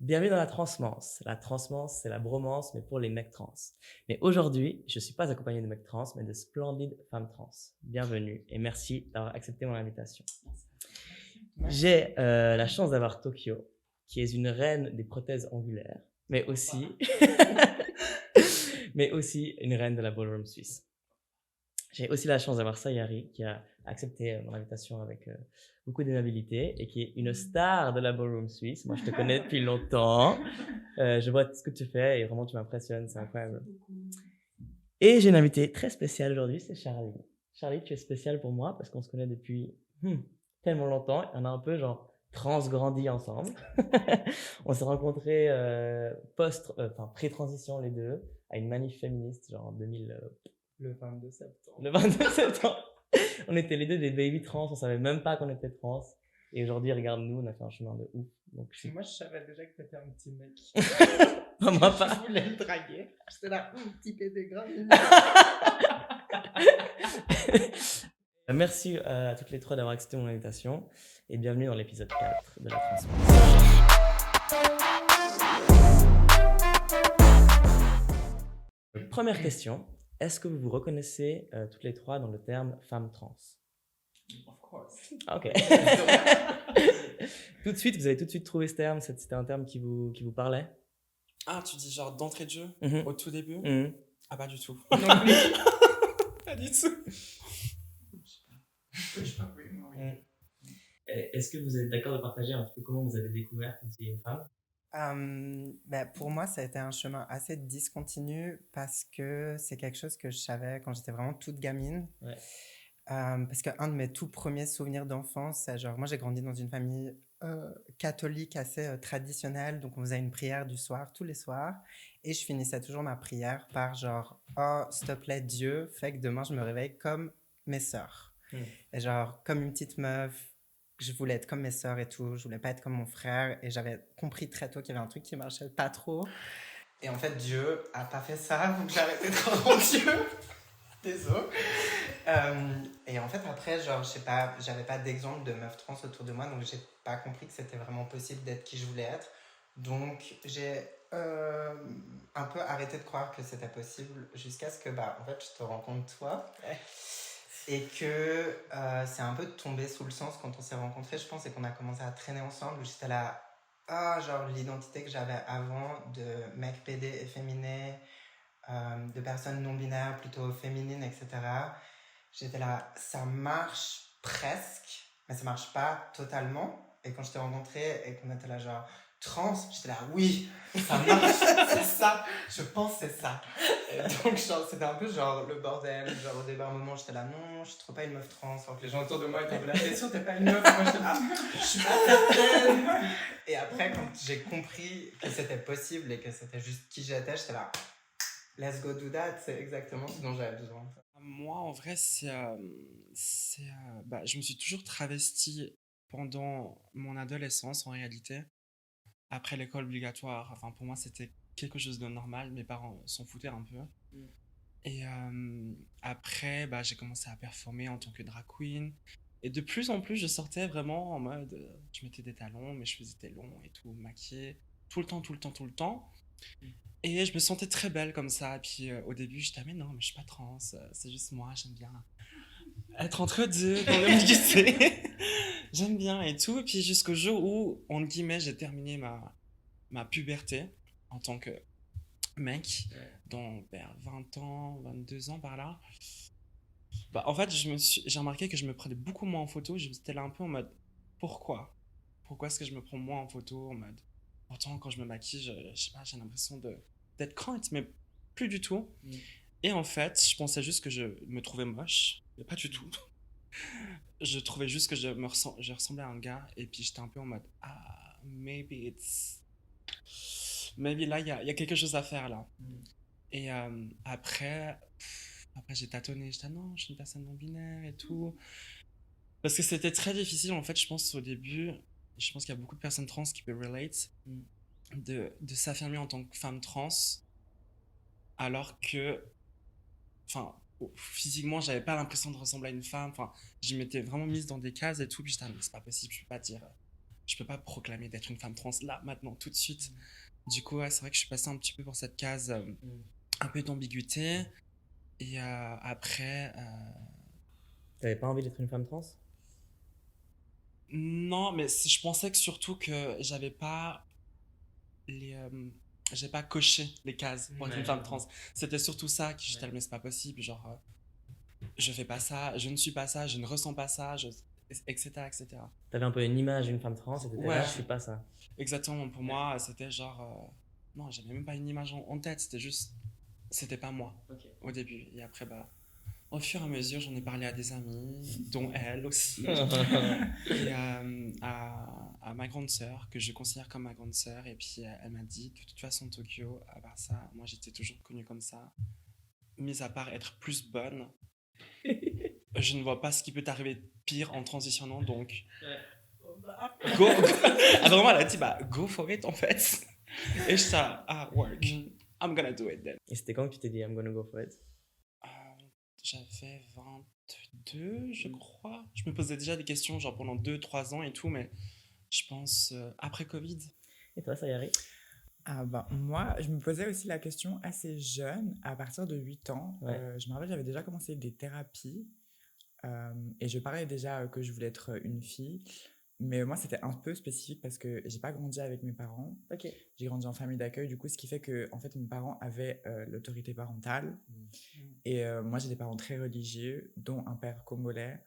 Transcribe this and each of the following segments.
Bienvenue dans la transmance. La transmance, c'est la bromance, mais pour les mecs trans. Mais aujourd'hui, je ne suis pas accompagné de mecs trans, mais de splendides femmes trans. Bienvenue et merci d'avoir accepté mon invitation. J'ai la chance d'avoir Tokyo, qui est une reine des prothèses angulaires, mais aussi, mais aussi une reine de la ballroom suisse. J'ai aussi la chance d'avoir Sayari, qui a accepté mon invitation avec beaucoup d'aimabilité et qui est une star de la ballroom suisse. Moi, je te connais depuis longtemps. Je vois tout ce que tu fais et vraiment, tu m'impressionnes. C'est incroyable. Et j'ai une invitée très spéciale aujourd'hui, c'est Charlie. Charlie, tu es spéciale pour moi parce qu'on se connaît depuis tellement longtemps. On a un peu genre transgrandi ensemble. On s'est rencontrés pré-transition les deux à une manif féministe genre en 2000. Le 22 septembre. Le 22 septembre. On était les deux des baby trans, on savait même pas qu'on était trans. Et aujourd'hui, regarde-nous, on a fait un chemin de ouf. Donc, Moi, je savais déjà que t'étais un petit mec. Non, moi pas. Je voulais le draguer. J'étais là, petit pédé grave. Merci à toutes les trois d'avoir accepté mon invitation. Et bienvenue dans l'épisode 4 de la transmission. Première question. Est-ce que vous vous reconnaissez toutes les trois dans le terme femme trans? Of course. Ok. Tout de suite, vous avez tout de suite trouvé ce terme. C'était un terme qui vous parlait? Ah, tu dis genre d'entrée de jeu, au tout début? Ah, pas du tout. Non plus. Pas du tout. Est-ce que vous êtes d'accord de partager un peu comment vous avez découvert que vous étiez une femme? Pour moi, ça a été un chemin assez discontinu parce que c'est quelque chose que je savais quand j'étais vraiment toute gamine. Ouais. Parce qu'un de mes tout premiers souvenirs d'enfance, c'est genre, moi j'ai grandi dans une famille catholique assez traditionnelle, donc on faisait une prière du soir, tous les soirs, et je finissais toujours ma prière par genre, oh, s'il te plaît, Dieu, fait que demain je me réveille comme mes sœurs. Et genre, comme une petite meuf, je voulais être comme mes sœurs et tout, je voulais pas être comme mon frère, et j'avais compris très tôt qu'il y avait un truc qui marchait pas trop. Et en fait, Dieu a pas fait ça, donc j'ai arrêté de croire en Dieu. Désolé. Et en fait, après, genre, je sais pas, j'avais pas d'exemple de meuf trans autour de moi, donc j'ai pas compris que c'était vraiment possible d'être qui je voulais être. Donc, j'ai un peu arrêté de croire que c'était possible jusqu'à ce que, en fait, je te rencontre toi. Et que c'est un peu tombé sous le sens quand on s'est rencontrés, je pense, et qu'on a commencé à traîner ensemble, où j'étais là, genre l'identité que j'avais avant de mec pédé efféminé, de personnes non binaires plutôt féminines, etc. J'étais là, ça marche presque, mais ça marche pas totalement. Et quand je t'ai rencontré et qu'on était là genre trans, j'étais là, oui, ça marche, c'est ça, je pense que c'est ça. Et donc genre, c'était un peu genre le bordel, genre au début à un moment j'étais là, non, je suis trop pas une meuf trans, alors que les gens autour de moi étaient là, t'es sûr t'es pas une meuf? Moi j'étais là, je suis pas certaine. Et après quand j'ai compris que c'était possible et que c'était juste qui j'étais là, let's go do that, c'est exactement ce dont j'avais besoin. Moi, en vrai, je me suis toujours travesti pendant mon adolescence, en réalité. Après l'école obligatoire, enfin, pour moi, c'était quelque chose de normal. Mes parents s'en foutaient un peu. Et après, j'ai commencé à performer en tant que drag queen. Et de plus en plus, je sortais vraiment en mode... je mettais des talons, mes cheveux étaient longs et tout, maquillée. Tout le temps, tout le temps, tout le temps. Et je me sentais très belle comme ça. Et puis au début, je disais, mais non, mais je suis pas trans, c'est juste moi, j'aime bien être entre deux, dans le lycée. J'aime bien et tout. Et puis jusqu'au jour où, entre guillemets, j'ai terminé ma puberté en tant que mec, vers 20 ans, 22 ans par là. En fait, j'ai remarqué que je me prenais beaucoup moins en photo. J'étais là un peu en mode, pourquoi? Pourquoi est-ce que je me prends moins en photo en mode, pourtant, quand je me maquille, je sais pas, j'ai l'impression d'être crainte, mais plus du tout. Et en fait, je pensais juste que je me trouvais moche, mais pas du tout. Je trouvais juste que je ressemblais à un gars, et puis j'étais un peu en mode, maybe là, il y a quelque chose à faire là. Et après j'ai tâtonné, j'étais non, je suis une personne non binaire et tout. Parce que c'était très difficile, en fait, je pense, au début. Je pense qu'il y a beaucoup de personnes trans qui peuvent relate de s'affirmer en tant que femme trans, alors que, enfin, physiquement, j'avais pas l'impression de ressembler à une femme. Enfin, je m'étais vraiment mise dans des cases et tout, puis j'étais, mais c'est pas possible, je peux pas dire je peux pas proclamer d'être une femme trans là, maintenant, tout de suite. Du coup, ouais, c'est vrai que je suis passée un petit peu pour cette case un peu d'ambiguïté. Et après, T'avais pas envie d'être une femme trans? non, mais je pensais que surtout que j'avais pas les, j'ai pas coché les cases pour être une femme trans. C'était surtout ça que j'étais, mais c'est pas possible, genre, je fais pas ça, je ne suis pas ça, je ne ressens pas ça, etc., etc. T'avais un peu une image d'une femme trans et t'étais Ouais, là, je suis pas ça. exactement. Pour moi, c'était genre, non, j'avais même pas une image en tête, c'était juste, c'était pas moi au début. Et après, bah, au fur et à mesure, j'en ai parlé à des amis, dont elle aussi, et à ma grande sœur, que je considère comme ma grande sœur. Et puis elle m'a dit, de toute façon, Tokyo, à part ça, moi j'étais toujours connue comme ça. Mis à part être plus bonne, je ne vois pas ce qui peut t'arriver de pire en transitionnant, donc go. Ah, vraiment, elle a dit, bah, go for it en fait. Et je suis work. I'm gonna do it then. Et c'était quand que tu t'es dit, I'm gonna go for it? Euh, J'avais 22, je crois. Je me posais déjà des questions, genre pendant 2-3 ans et tout, mais je pense après Covid. Et toi, Sayari? Ah bah, moi, je me posais aussi la question assez jeune, à partir de 8 ans. Ouais. Je me rappelle, j'avais déjà commencé des thérapies et je parlais déjà que je voulais être une fille. Mais moi, c'était un peu spécifique parce que j'ai pas grandi avec mes parents. Ok. J'ai grandi en famille d'accueil, du coup, ce qui fait que en fait, mes parents avaient l'autorité parentale. Et moi, j'ai des parents très religieux, dont un père congolais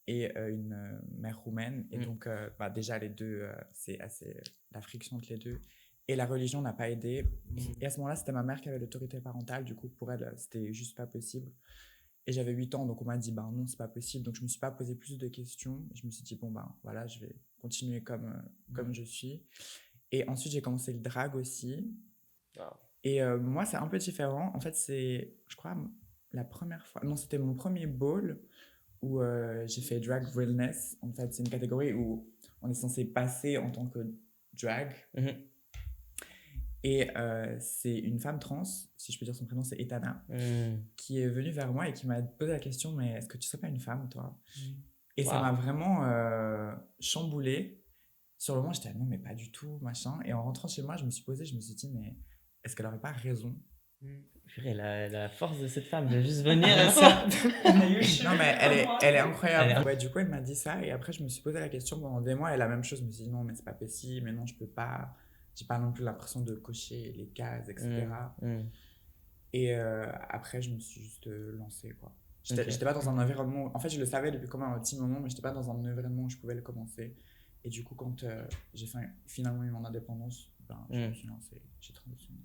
et une mère roumaine. Et donc, bah, déjà, les deux, c'est assez la friction entre les deux. Et la religion n'a pas aidé. Et à ce moment-là, c'était ma mère qui avait l'autorité parentale. Du coup, pour elle, c'était juste pas possible. Et j'avais 8 ans, donc on m'a dit, ben non, c'est pas possible. Donc je me suis pas posé plus de questions. Je me suis dit, bon, ben voilà, je vais continuer comme je suis. Et ensuite, j'ai commencé le drag aussi. Wow. Et moi, c'est un peu différent. En fait, c'est, je crois, la première fois. Non, c'était mon premier ball où j'ai fait drag realness. En fait, c'est une catégorie où on est censé passer en tant que drag. Et c'est une femme trans, si je peux dire son prénom, c'est Etana, qui est venue vers moi et qui m'a posé la question, mais est-ce que tu serais pas une femme, toi? Et ça m'a vraiment chamboulée. Sur le moment, j'étais non, mais pas du tout, machin. Et en rentrant chez moi, je me suis posée, je me suis dit, mais est-ce qu'elle aurait pas raison? Purée, la force de cette femme de juste venir et ça. Non, mais elle est incroyable. Ouais, du coup, elle m'a dit ça. Et après, je me suis posé la question pendant des mois. Et la même chose, je me suis dit, non, mais c'est pas possible. Mais non, je peux pas. J'ai pas non plus l'impression de cocher les cases, etc. Et après, je me suis juste lancée, quoi. J'étais pas dans un environnement. En fait, je le savais depuis quand même un petit moment, mais j'étais pas dans un environnement où je pouvais le commencer. Et du coup, quand j'ai finalement eu mon indépendance, ben, je me suis lancée. J'ai transitionné.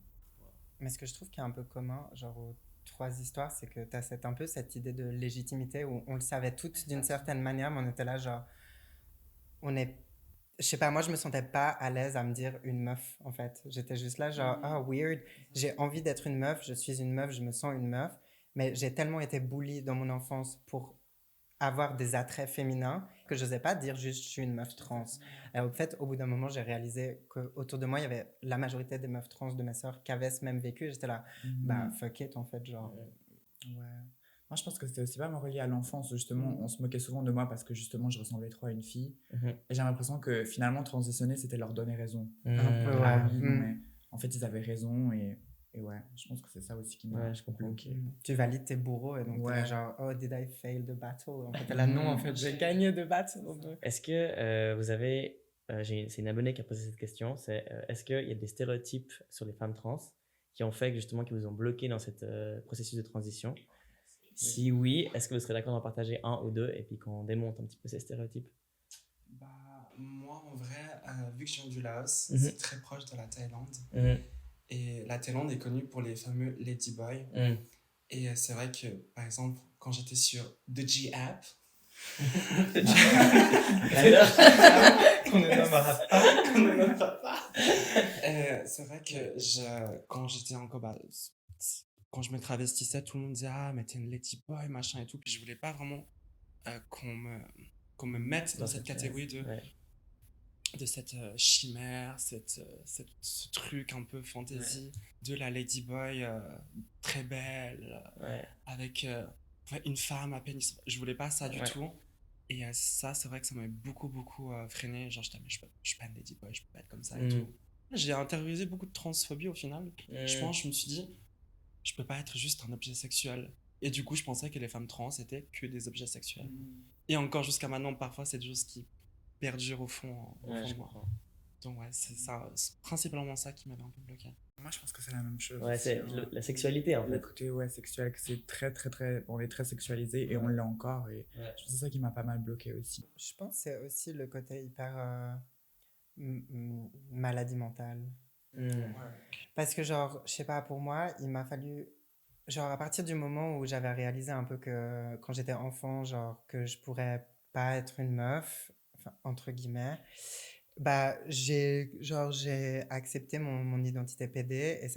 Mais ce que je trouve qui est un peu commun, genre aux trois histoires, c'est que tu as un peu cette idée de légitimité où on le savait toutes d'une certaine manière, mais on était là, genre, on est. Je sais pas, moi je me sentais pas à l'aise à me dire une meuf en fait. J'étais juste là, genre, weird, j'ai envie d'être une meuf, je suis une meuf, je me sens une meuf, mais j'ai tellement été bully dans mon enfance pour avoir des attraits féminins que je n'osais pas dire juste je suis une meuf trans. Et en fait, au bout d'un moment, j'ai réalisé qu'autour de moi, il y avait la majorité des meufs trans de mes sœurs qui avaient ce même vécu. J'étais là, bah fuck it en fait, genre. Ouais. Moi, je pense que c'était aussi pas relié à l'enfance. Justement, on se moquait souvent de moi parce que justement, je ressemblais trop à une fille. Et j'ai l'impression que finalement, transitionner, c'était leur donner raison. Un peu, mais en fait, ils avaient raison et ouais, je pense que c'est ça aussi qui m'a bloqué. Tu valides tes bourreaux et donc t'es là genre, oh, did I fail the battle? En fait, là, non, en fait, j'ai gagné the battle. Est-ce que vous avez, c'est une abonnée qui a posé cette question, c'est est-ce qu'il y a des stéréotypes sur les femmes trans qui ont fait que justement, qui vous ont bloqué dans ce processus de transition? Si oui, est-ce que vous serez d'accord d'en partager un ou deux et puis qu'on démonte un petit peu ces stéréotypes? Bah, moi, en vrai, vu que je viens du Laos, c'est très proche de la Thaïlande. Et la Thaïlande est connue pour les fameux ladyboys. Et c'est vrai que, par exemple, quand j'étais sur The G App, qu'on ne nommera pas, c'est vrai que quand j'étais encore, quand je me travestissais, tout le monde disait ah mais t'es une ladyboy machin et tout, puis je voulais pas vraiment qu'on me mette dans cette catégorie de cette chimère, ce truc un peu fantasy de la ladyboy très belle, avec une femme à peine. Je voulais pas ça du tout. Et ça, c'est vrai que ça m'avait beaucoup freiné. Genre, mais je suis pas une ladyboy, je peux pas être comme ça et Mm. tout. J'ai intériorisé beaucoup de transphobie au final. Je Mm. pense, je me suis dit, je peux pas être juste un objet sexuel. Et du coup, je pensais que les femmes trans étaient que des objets sexuels. Et encore jusqu'à maintenant, parfois, c'est des choses qui perdurent au fond Ouais, de je moi. comprends. Donc ouais, c'est principalement ça qui m'avait un peu bloqué. Moi, je pense que c'est la même chose. Ouais, aussi, c'est hein. la sexualité, en Le fait. côté sexuel, que c'est très. On est très sexualisé et on l'est encore. Et Ouais. je pense que c'est ça qui m'a pas mal bloqué aussi. Je pense que c'est aussi le côté hyper maladie mentale. Mm. Parce que, genre, je sais pas, pour moi, il m'a fallu. Genre, à partir du moment où j'avais réalisé un peu que quand j'étais enfant, genre, que je pourrais pas être une meuf, enfin, entre guillemets, bah, j'ai accepté mon identité PD et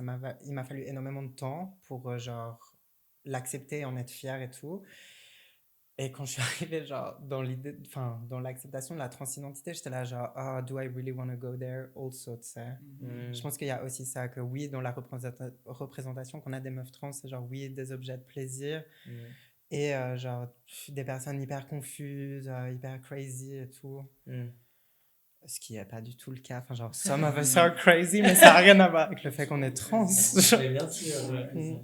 il m'a fallu énormément de temps pour, genre, l'accepter, en être fière et tout. Et quand je suis arrivée, genre, dans l'idée, enfin, dans l'acceptation de la transidentité, j'étais là, genre, oh, do I really want to go there also, tu sais. Mm. Je pense qu'il y a aussi ça, que oui, dans la représentation qu'on a des meufs trans, c'est genre, oui, des objets de plaisir Mm. et genre, des personnes hyper confuses, hyper crazy et tout. Mm. Ce qui n'est pas du tout le cas. Enfin, genre, some of us are crazy, mais ça n'a rien à voir avec le fait qu'on est trans. Mais bien sûr, ouais. Mm.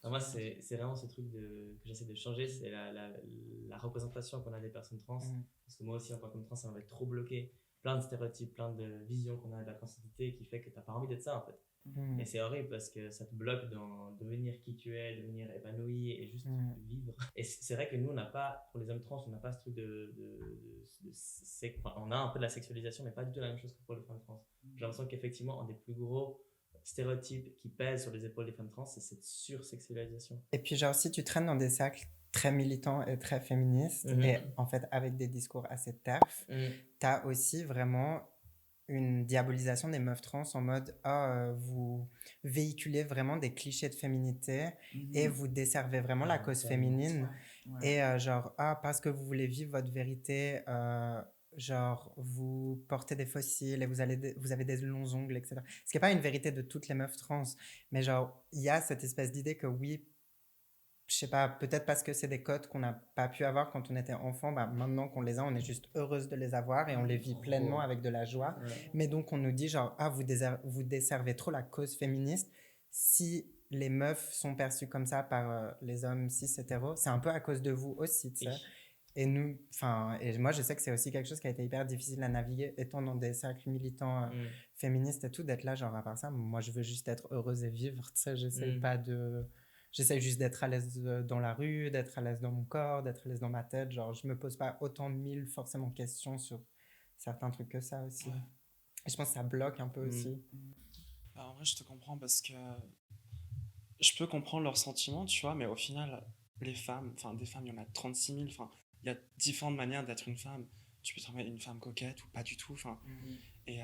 Alors moi, c'est vraiment ce truc que j'essaie de changer, c'est la représentation qu'on a des personnes trans. Mm. Parce que moi aussi, en tant que trans, ça m'avait trop bloqué. Plein de stéréotypes, plein de visions qu'on a de la transidentité qui fait que tu n'as pas envie d'être ça, en fait. Mm. Et c'est horrible parce que ça te bloque dans devenir qui tu es, devenir épanoui et juste Mm. vivre. Et c'est vrai que nous, on n'a pas, pour les hommes trans, on n'a pas ce truc enfin, on a un peu de la sexualisation, mais pas du tout la même chose que pour les femmes trans. J'ai l'impression qu'effectivement, un des plus gros stéréotypes qui pèsent sur les épaules des femmes trans, c'est cette sursexualisation. Et puis, genre, si tu traînes dans des cercles très militants et très féministes, Mhm. et en fait, avec des discours assez terfs, t'as aussi vraiment une diabolisation des meufs trans en mode vous véhiculez vraiment des clichés de féminité et vous desservez vraiment la cause féminine et genre parce que vous voulez vivre votre vérité genre vous portez des fossiles et vous avez des longs ongles, etc. Ce qui n'est pas une vérité de toutes les meufs trans, mais genre il y a cette espèce d'idée que oui, je sais pas, peut-être parce que c'est des codes qu'on n'a pas pu avoir quand on était enfant, bah maintenant qu'on les a, on est juste heureuse de les avoir et on les vit pleinement avec de la joie. Mais donc on nous dit genre, vous desservez trop la cause féministe. Si les meufs sont perçues comme ça par les hommes cis hétéros, c'est un peu à cause de vous aussi, tu sais. Et nous, enfin, et moi je sais que c'est aussi quelque chose qui a été hyper difficile à naviguer, étant dans des cercles militants féministes et tout, d'être là, genre à part ça, moi je veux juste être heureuse et vivre, tu sais, j'essaie juste d'être à l'aise dans la rue, d'être à l'aise dans mon corps, d'être à l'aise dans ma tête. Genre, je me pose pas autant de mille forcément questions sur certains trucs que ça aussi. Ouais. Et je pense que ça bloque un peu aussi. Bah, en vrai, je te comprends parce que je peux comprendre leurs sentiments, tu vois, mais au final, les femmes, enfin, des femmes, il y en a 36 000. Enfin, il y a différentes manières d'être une femme. Tu peux trouver une femme coquette ou pas du tout. Enfin, et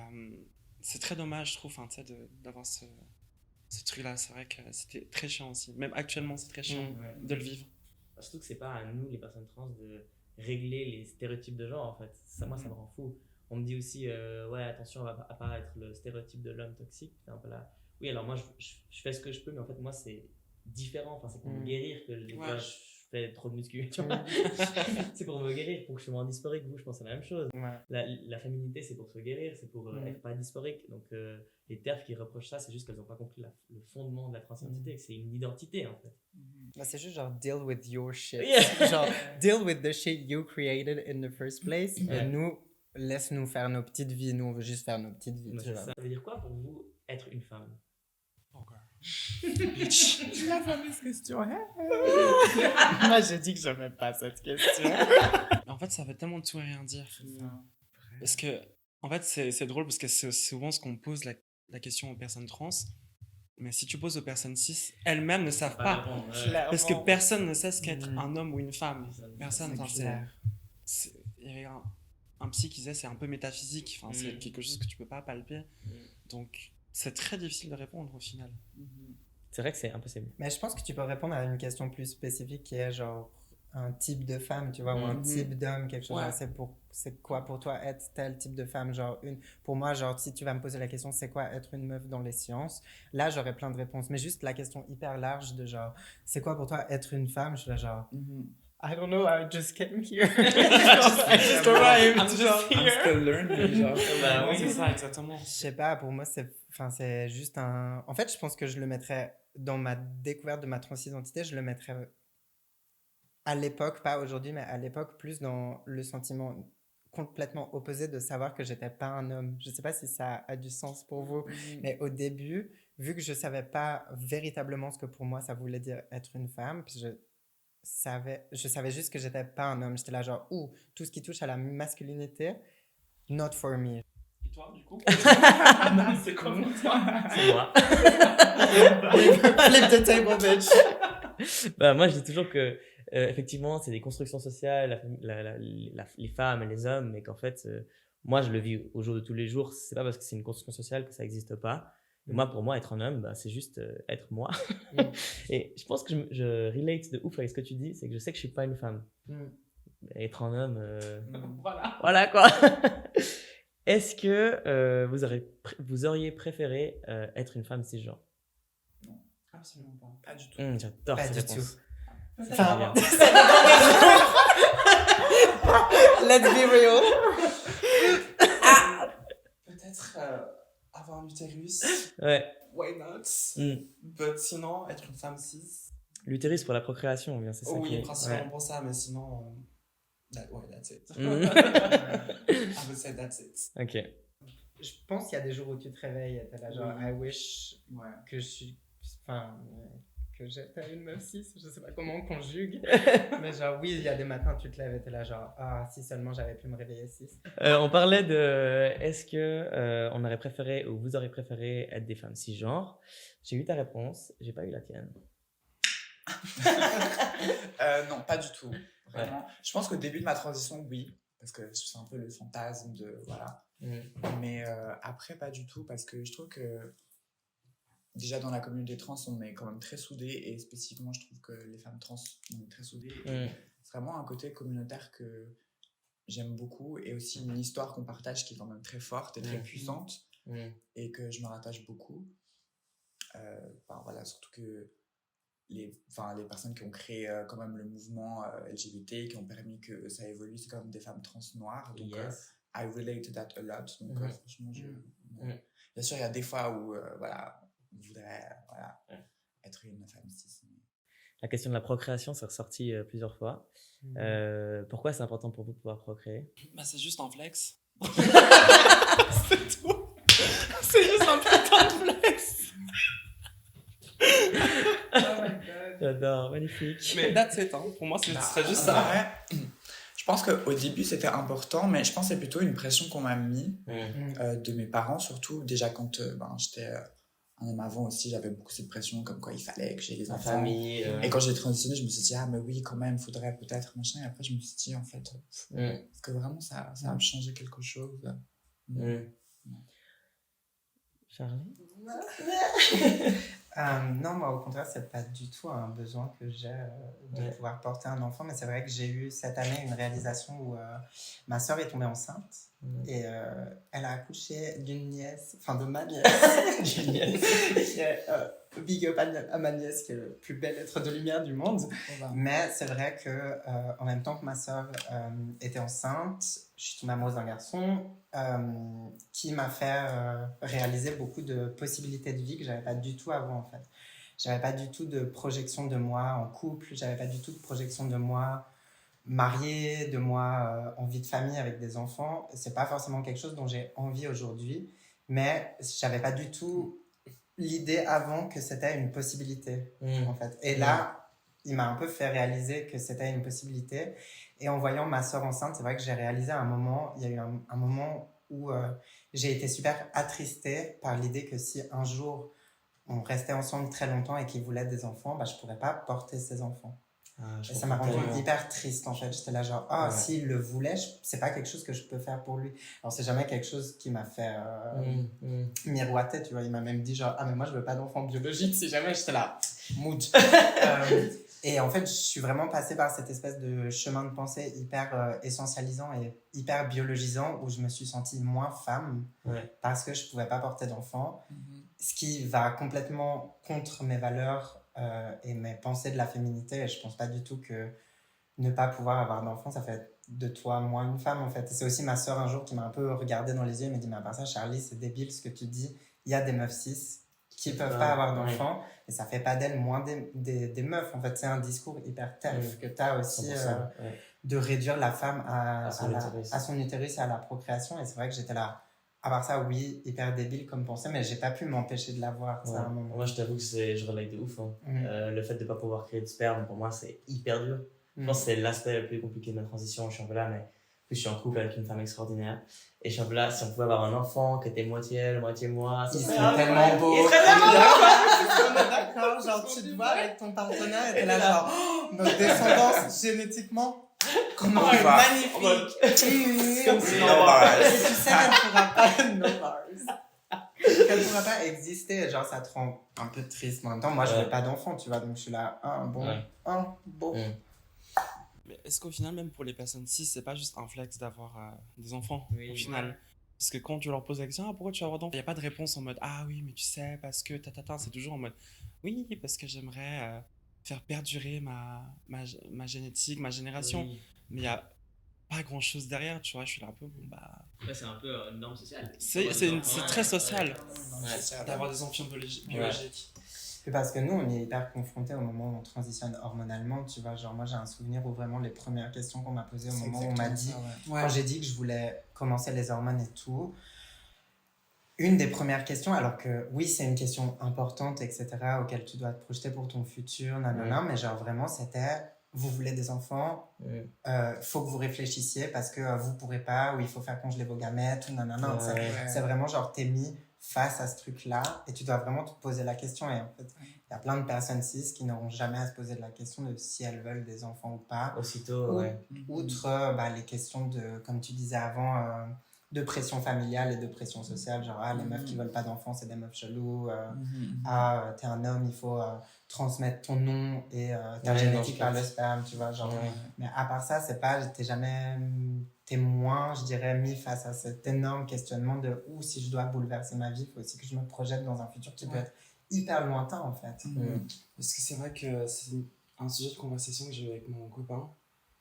c'est très dommage, je trouve, tu sais, d'avoir ce truc-là. C'est vrai que c'était très chiant aussi. Même actuellement, c'est très chiant de le vivre. Surtout que c'est pas à nous, les personnes trans, de régler les stéréotypes de genre, en fait. Ça, moi, ça me rend fou. On me dit aussi, ouais, attention à pas être le stéréotype de l'homme toxique. C'est un peu là. Oui, alors moi, je fais ce que je peux, mais en fait, moi, c'est différent. Enfin, c'est pour me guérir que des fois, je fais trop de muscu. Tu vois. C'est pour me guérir, pour que je sois moins dysphorique. Vous, je pense que c'est la même chose. La féminité, c'est pour se guérir, c'est pour être pas dysphorique. Donc, les TERF qui reprochent ça, c'est juste qu'elles n'ont pas compris le fondement de la transidentité, que c'est une identité, en fait. Bah, c'est juste genre deal with your shit. Yeah. Genre deal with the shit you created in the first place. Ouais. Et nous, laisse-nous faire nos petites vies. Nous, on veut juste faire nos petites vies. Ouais, ça veut dire quoi pour vous être une femme? La fameuse question. Moi, j'ai dit que je n'aimais pas cette question. En fait, ça veut tellement tout et rien dire. Parce que, en fait, c'est drôle parce que c'est souvent ce qu'on pose la question aux personnes trans. Mais si tu poses aux personnes cis, elles-mêmes ne savent pas. Parce que personne ne sait ce qu'être un homme ou une femme. Personne. Il y avait un psy qui disait c'est un peu métaphysique. Enfin, c'est quelque chose que tu peux pas palper. Donc, c'est très difficile de répondre au final. C'est vrai que c'est impossible. Mais je pense que tu peux répondre à une question plus spécifique qui est genre un type de femme, tu vois, ou un type d'homme, quelque chose. C'est quoi pour toi être tel type de femme? Genre pour moi, genre si tu vas me poser la question c'est quoi être une meuf dans les sciences, là j'aurais plein de réponses. Mais juste la question hyper large de genre c'est quoi pour toi être une femme? Je suis là genre I don't know, I just came here. I just arrived. I'm just I'm still learning, genre. Bah Ouais, oui. c'est ça, exactement. Je sais pas, pour moi, c'est juste un... En fait, je pense que je le mettrais dans ma découverte de ma transidentité, je le mettrais à l'époque, pas aujourd'hui, mais à l'époque, plus dans le sentiment complètement opposé de savoir que j'étais pas un homme. Je sais pas si ça a du sens pour vous, mais au début, vu que je savais pas véritablement ce que pour moi ça voulait dire être une femme, puis je savais juste que j'étais pas un homme. J'étais là genre, ouh, tout ce qui touche à la masculinité, not for me. Et toi, du coup c'est quoi pour toi? C'est moi. Flip the table, bitch. Bah, moi, je dis toujours que, effectivement, c'est des constructions sociales, les femmes et les hommes, mais qu'en fait, moi, je le vis au jour de tous les jours. C'est pas parce que c'est une construction sociale que ça n'existe pas. Et moi, pour moi, être un homme, bah, c'est juste être moi. Et je pense que je relate de ouf avec ce que tu dis, c'est que je sais que je suis pas une femme. Être un homme, Voilà. voilà quoi. Est-ce que vous auriez préféré être une femme cisgenre? Absolument pas. Pas du tout. J'adore Pas cette du réponse. tout. C'est Enfin, bien. let's be real. Peut-être avoir un utérus, Ouais. why not? But sinon, être une femme cis. L'utérus pour la procréation, bien, c'est ça qui Oui, est- principalement ouais. pour ça, mais sinon, that's it. Mm. I would say that's it. Ok. Je pense qu'il y a des jours où tu te réveilles et t'es là genre, Oui. I wish Ouais. que je suis... Enfin, que j'étais une meuf cis, je sais pas comment on conjugue. Mais genre, oui, il y a des matins, tu te lèves et t'es là genre, ah, si seulement j'avais pu me réveiller cis. On parlait de est-ce que on aurait préféré ou vous aurez préféré être des femmes cisgenres. J'ai eu ta réponse, j'ai pas eu la tienne. Non, pas du tout. Vraiment. Je pense qu'au début de ma transition, oui. Parce que c'est un peu le fantasme de. Voilà. Mais après, pas du tout. Parce que je trouve que. Déjà, dans la communauté trans, on est quand même très soudés. Et spécifiquement, je trouve que les femmes trans, on est très soudés. C'est vraiment un côté communautaire que j'aime beaucoup. Et aussi une histoire qu'on partage qui est quand même très forte et très puissante. Et que je me rattache beaucoup. Enfin, voilà, surtout que les personnes qui ont créé quand même le mouvement LGBT, qui ont permis que ça évolue, c'est quand même des femmes trans noires. Donc, Yes. I relate to that a lot. Donc, franchement, bien sûr, il y a des fois où, voilà, on voudrait être une femme cis. La question de la procréation, c'est ressorti plusieurs fois. Pourquoi c'est important pour vous de pouvoir procréer? Bah, c'est juste un flex. C'est tout. C'est juste un putain de flex. J'adore, magnifique. Mais that's it, hein. Pour moi, ce serait juste ça. Ouais. Je pense qu'au début, c'était important, mais je pense que c'est plutôt une pression qu'on m'a mis de mes parents, surtout. Déjà, quand j'étais un homme avant aussi, j'avais beaucoup cette pression, comme quoi il fallait que j'ai des enfants. famille. Et quand j'ai transitionné, je me suis dit, ah, mais oui, quand même, faudrait peut-être, machin. Et après, je me suis dit, en fait, est-ce que vraiment ça va me changer quelque chose? Charlie? Non, moi au contraire, c'est pas du tout un besoin que j'ai de pouvoir porter un enfant, mais c'est vrai que j'ai eu cette année une réalisation où ma soeur est tombée enceinte et elle a accouché d'une nièce, enfin de ma nièce, d'une nièce, qui est, big up à ma nièce qui est le plus bel être de lumière du monde. Mais c'est vrai que en même temps que ma soeur était enceinte, je suis tombée amoureuse d'un garçon qui m'a fait réaliser beaucoup de possibilités de vie que j'avais pas du tout avant en fait. J'avais pas du tout de projection de moi en couple, j'avais pas du tout de projection de moi mariée, de moi en vie de famille avec des enfants. C'est pas forcément quelque chose dont j'ai envie aujourd'hui, mais j'avais pas du tout l'idée avant que c'était une possibilité en fait. Et là, il m'a un peu fait réaliser que c'était une possibilité. Et en voyant ma sœur enceinte, c'est vrai que j'ai réalisé à un moment, il y a eu un moment où j'ai été super attristée par l'idée que si un jour on restait ensemble très longtemps et qu'il voulait des enfants, bah, je ne pourrais pas porter ces enfants. Et ça m'a rendu hyper triste en fait. J'étais là genre, s'il le voulait, c'est pas quelque chose que je peux faire pour lui. Alors c'est jamais quelque chose qui m'a fait miroiter, tu vois. Il m'a même dit genre, mais moi je veux pas d'enfant biologique. Si jamais, j'étais là, mood. Et en fait, je suis vraiment passée par cette espèce de chemin de pensée hyper essentialisant et hyper biologisant où je me suis sentie moins femme parce que je pouvais pas porter d'enfant. Ce qui va complètement contre mes valeurs et mes pensées de la féminité. Et je pense pas du tout que ne pas pouvoir avoir d'enfant, ça fait de toi moins une femme en fait. Et c'est aussi ma sœur un jour qui m'a un peu regardé dans les yeux et m'a dit mais à part ça Charlie c'est débile ce que tu dis, il y a des meufs cis qui peuvent pas avoir d'enfants et ça fait pas d'elles moins des meufs en fait. C'est un discours hyper TERF que tu as aussi de réduire la femme à son utérus et à la procréation. Et c'est vrai que j'étais là, à part ça oui, hyper débile comme pensée, mais j'ai pas pu m'empêcher de l'avoir. Ouais. À un moment. Moi je t'avoue que je relate de ouf, hein. Le fait de pas pouvoir créer de sperme pour moi c'est hyper dur. Je pense que c'est l'aspect le plus compliqué de ma transition. Je suis un peu là, mais en plus, je suis en couple avec une femme extraordinaire. Et je suis un peu là, si on pouvait avoir un enfant qui était moitié elle, moitié moi, il serait tellement beau. Il serait tellement beau. On est d'accord, genre tu te vois avec ton partenaire et t'es là, genre, notre descendance génétiquement, comment elle est magnifique. C'est comme si tu sais qu'elle pourra pas, no bars. Qu'elle pourra pas exister, genre ça te rend un peu triste. En même temps, moi je veux pas d'enfant, tu vois, donc je suis là, bon. Mais est-ce qu'au final, même pour les personnes cis, c'est pas juste un flex d'avoir des enfants au final? Parce que quand tu leur poses la question, pourquoi tu veux avoir d'enfants? Il n'y a pas de réponse en mode, ah oui, mais tu sais, parce que c'est toujours en mode, oui, parce que j'aimerais faire perdurer ma génétique, ma génération. Oui. Mais il n'y a pas grand chose derrière, tu vois. Je suis là un peu, Ouais, c'est un peu une norme sociale. C'est très social d'avoir des enfants biologiques. Parce que nous, on est hyper confrontés au moment où on transitionne hormonalement, tu vois. Genre, moi, j'ai un souvenir où vraiment les premières questions qu'on m'a posées au moment où on m'a dit, quand j'ai dit que je voulais commencer les hormones et tout, une des premières questions, alors que oui, c'est une question importante, etc., auquel tu dois te projeter pour ton futur, mais genre vraiment, c'était, vous voulez des enfants, faut que vous réfléchissiez parce que vous pourrez pas, ou il faut faire congeler vos gamètes, ou c'est vraiment genre, t'es mis face à ce truc-là et tu dois vraiment te poser la question. Et en fait, il y a plein de personnes cis qui n'auront jamais à se poser la question de si elles veulent des enfants ou pas. Aussitôt, outre les questions de, comme tu disais avant, de pression familiale et de pression sociale, genre les meufs qui veulent pas d'enfants c'est des meufs chelous, t'es un homme, il faut transmettre ton nom et ta génétique par le sperme, tu vois, genre. Mais à part ça, c'est pas, t'es moins, je dirais, mis face à cet énorme questionnement de si je dois bouleverser ma vie, il faut aussi que je me projette dans un futur qui peut être hyper lointain en fait. Parce que c'est vrai que c'est un sujet de conversation que j'ai eu avec mon copain.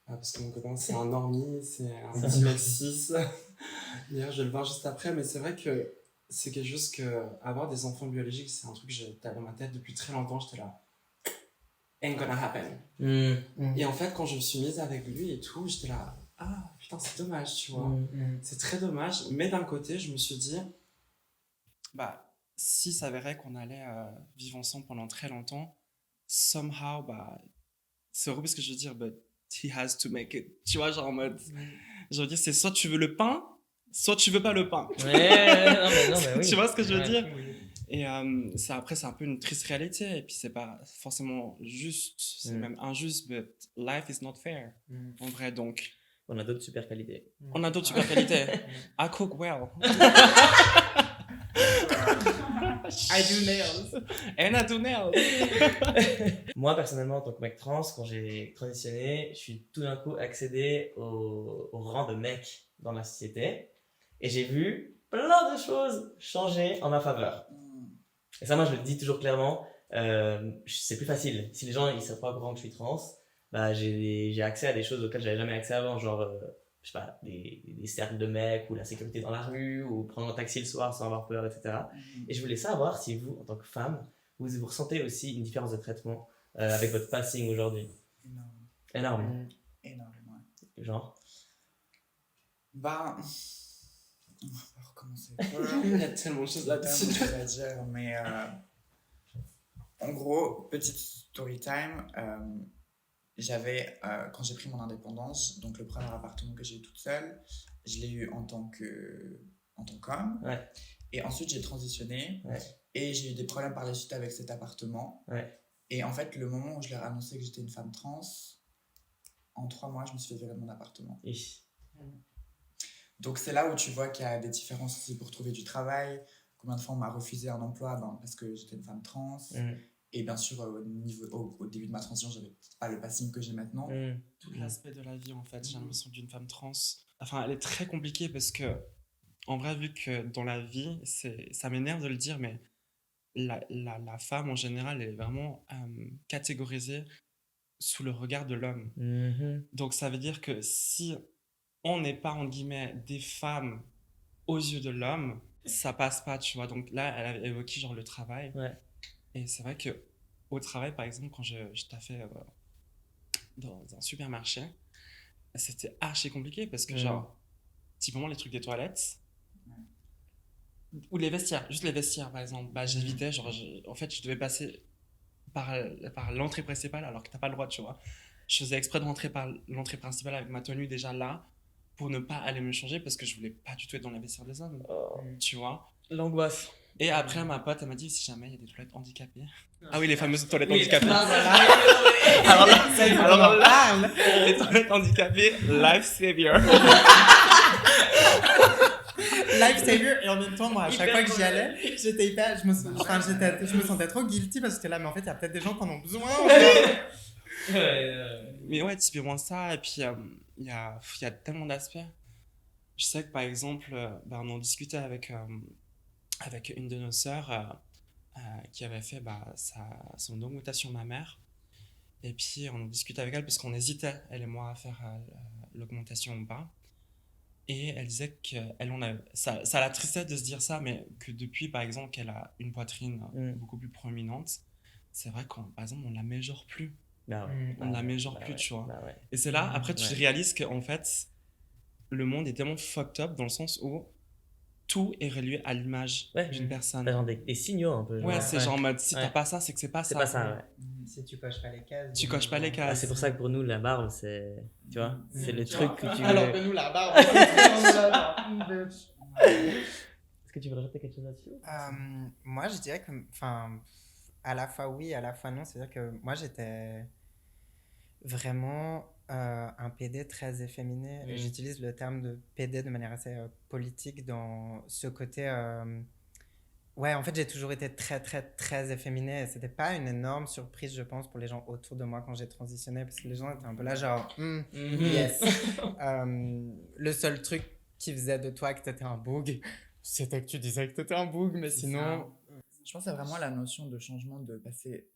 Parce que mon copain c'est un normie, c'est un petit mec cis. D'ailleurs je vais le voir juste après, mais c'est vrai que c'est quelque chose que avoir des enfants biologiques c'est un truc que j'avais dans ma tête depuis très longtemps. J'étais là, ain't gonna happen. Et en fait quand je me suis mise avec lui et tout, j'étais là, putain c'est dommage, tu vois. C'est très dommage, mais d'un côté je me suis dit, si ça s'avérait qu'on allait vivre ensemble pendant très longtemps, somehow, c'est horrible ce que je veux dire, but he has to make it. Tu vois, genre en mode, je veux dire, c'est soit tu veux le pain, soit tu veux pas le pain. Non, mais oui. Tu vois ce que je veux dire? Et après, c'est un peu une triste réalité, et puis c'est pas forcément juste, c'est même injuste, but life is not fair, en vrai, donc. On a d'autres super qualités. I cook well. I do nails. And I do nails. Moi, personnellement, en tant que mec trans, quand j'ai transitionné, je suis tout d'un coup accédé au rang de mec dans la société. Et j'ai vu plein de choses changer en ma faveur. Et ça, moi, je le dis toujours clairement, c'est plus facile. Si les gens ils savent pas au courant que je suis trans, j'ai accès à des choses auxquelles j'avais jamais accès avant, genre je sais pas, des cercles de mecs ou la sécurité dans la rue ou prendre un taxi le soir sans avoir peur, etc. Et je voulais savoir si vous, en tant que femme, vous ressentez aussi une différence de traitement avec votre passing aujourd'hui. Énorme. Énormément. Genre on va recommencer. Il y a tellement de choses là-dessus à dire, mais en gros, petite story time. J'avais, quand j'ai pris mon indépendance, donc le premier appartement que j'ai eu toute seule, je l'ai eu en tant qu'homme. Et ensuite, j'ai transitionné. Et j'ai eu des problèmes par la suite avec cet appartement. Et en fait, le moment où je leur ai annoncé que j'étais une femme trans, en 3 mois, je me suis fait virer de mon appartement. Donc, c'est là où tu vois qu'il y a des différences aussi pour trouver du travail. Combien de fois on m'a refusé un emploi parce que j'étais une femme trans. Et bien sûr, au début de ma transition, j'avais pas le passing que j'ai maintenant. Tout l'aspect de la vie, en fait, j'ai l'impression d'une femme trans. Enfin, elle est très compliquée parce que, en vrai, vu que dans la vie, ça m'énerve de le dire, mais la femme en général est vraiment catégorisée sous le regard de l'homme. Mhm. Donc ça veut dire que si on n'est pas, entre guillemets, des femmes aux yeux de l'homme, ça passe pas, tu vois. Donc là, elle a évoqué genre le travail. Ouais. Et c'est vrai que au travail, par exemple, quand je taffais dans un supermarché, c'était archi compliqué parce que genre, typiquement les trucs des toilettes, ou les vestiaires, juste les vestiaires par exemple, bah j'évitais, genre, en fait, je devais passer par l'entrée principale alors que t'as pas le droit, tu vois. Je faisais exprès de rentrer par l'entrée principale avec ma tenue déjà là pour ne pas aller me changer parce que je voulais pas du tout être dans les vestiaires des hommes, Oh, tu vois. l'angoisse. Et après, ma pote, elle m'a dit si jamais il y a des toilettes handicapées. Ah oui, les fameuses toilettes handicapées. Alors là, Alors là, les toilettes handicapées, life savior. Life savior, et en même temps, moi, à chaque fois que j'y allais, j'étais hyper. Je me sentais trop guilty parce que j'étais là, mais en fait, il y a peut-être des gens qui en ont besoin. Mais ouais, typiquement ça, et puis il y a tellement d'aspects. Je sais que par exemple, bah, on en discutait avec une de nos sœurs qui avait fait son augmentation mammaire. Et puis on en discutait avec elle parce qu'on hésitait, elle et moi, à faire l'augmentation ou pas. Et elle disait que ça l'attristait de se dire ça, mais que depuis, par exemple, qu'elle a une poitrine beaucoup plus proéminente, c'est vrai qu'on, par exemple, on ne la mesure plus. Bah ouais, On ne la mesure plus, ouais, tu vois. bah ouais. Et c'est là, après, tu Ouais. réalises qu'en fait, le monde est tellement fucked up dans le sens où tout est relié à l'image Ouais. d'une personne. T'as genre des signaux un peu. Ouais, genre. c'est genre en mode, si Ouais. t'as pas ça, c'est que c'est pas C'est ça. pas ça, ouais. Si tu coches pas les cases. Tu coches pas les Ah, cases. c'est pour ça que pour nous, la barbe, c'est. Tu vois, c'est le truc que tu. Alors que nous, la barbe. Est-ce que tu veux rajouter quelque chose là-dessus? Moi, je dirais que, enfin, à la fois oui, à la fois non. C'est-à-dire que moi, j'étais vraiment un PD très efféminé. Et j'utilise le terme de PD de manière assez politique dans ce côté. Ouais, en fait, j'ai toujours été très, très, très efféminée. Et c'était pas une énorme surprise, je pense, pour les gens autour de moi quand j'ai transitionné, parce que les gens étaient un peu là, genre, yes. Le seul truc qui faisait de toi que t'étais un boug, c'était que tu disais que t'étais un boug, mais sinon. Je pense que c'est vraiment la notion de changement de passer,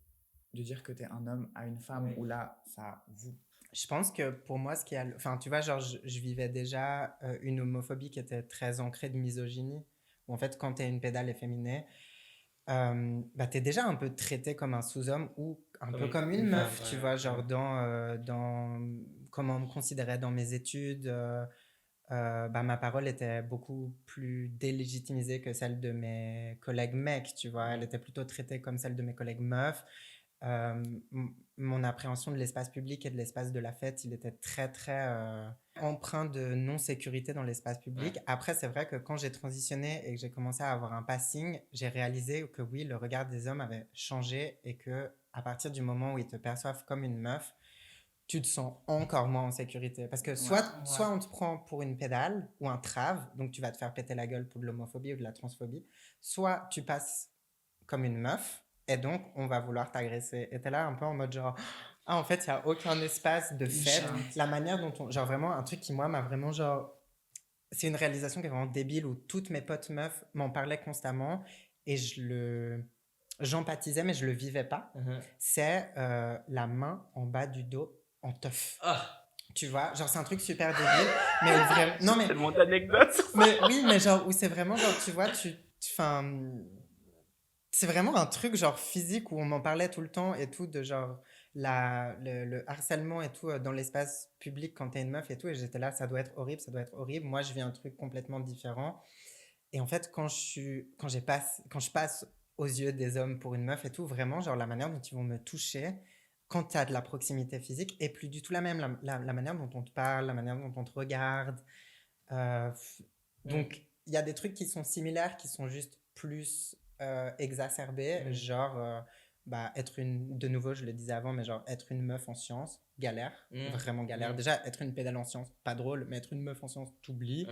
de dire que t'es un homme à une femme, où là, ça vous. Je pense que pour moi, ce qui a. Enfin, tu vois, genre, je vivais déjà une homophobie qui était très ancrée de misogynie. Où en fait, quand t'es une pédale efféminée, bah, t'es déjà un peu traité comme un sous-homme ou un peu comme une meuf, tu vois, genre dans comment on me considérait dans mes études. Bah, ma parole était beaucoup plus délégitimisée que celle de mes collègues mecs, tu vois. Elle était plutôt traitée comme celle de mes collègues meufs. Mon appréhension de l'espace public et de l'espace de la fête, il était très, très empreint de non-sécurité dans l'espace public. Après, c'est vrai que quand j'ai transitionné et que j'ai commencé à avoir un passing, j'ai réalisé que oui, le regard des hommes avait changé et que à partir du moment où ils te perçoivent comme une meuf, tu te sens encore moins en sécurité. Parce que soit on te prend pour une pédale ou un trave, donc tu vas te faire péter la gueule pour de l'homophobie ou de la transphobie, soit tu passes comme une meuf, et donc on va vouloir t'agresser. Et t'es là un peu en mode genre, ah, en fait, il n'y a aucun espace de fête. La manière dont on. Genre vraiment, un truc qui, moi, m'a vraiment genre. C'est une réalisation qui est vraiment débile où toutes mes potes meufs m'en parlaient constamment et j'empathisais, mais je le vivais pas. C'est la main en bas du dos en teuf. Tu vois, genre c'est un truc super débile, mais où vraiment. Non, mais. Tellement d'anecdotes. Mais oui, mais genre où c'est vraiment genre, tu vois, enfin. C'est vraiment un truc genre physique où on m'en parlait tout le temps et tout, de genre le harcèlement et tout dans l'espace public quand t'es une meuf et tout. Et j'étais là, ça doit être horrible, ça doit être horrible. Moi, je vis un truc complètement différent. Et en fait, quand je passe aux yeux des hommes pour une meuf et tout, vraiment, genre la manière dont ils vont me toucher quand t'as de la proximité physique est plus du tout la même. La manière dont on te parle, la manière dont on te regarde. Donc, il y a des trucs qui sont similaires, qui sont juste plus exacerbés, genre bah, de nouveau, je le disais avant, mais genre être une meuf en sciences, galère, vraiment galère. Déjà, être une pédale en sciences, pas drôle, mais être une meuf en sciences, t'oublies.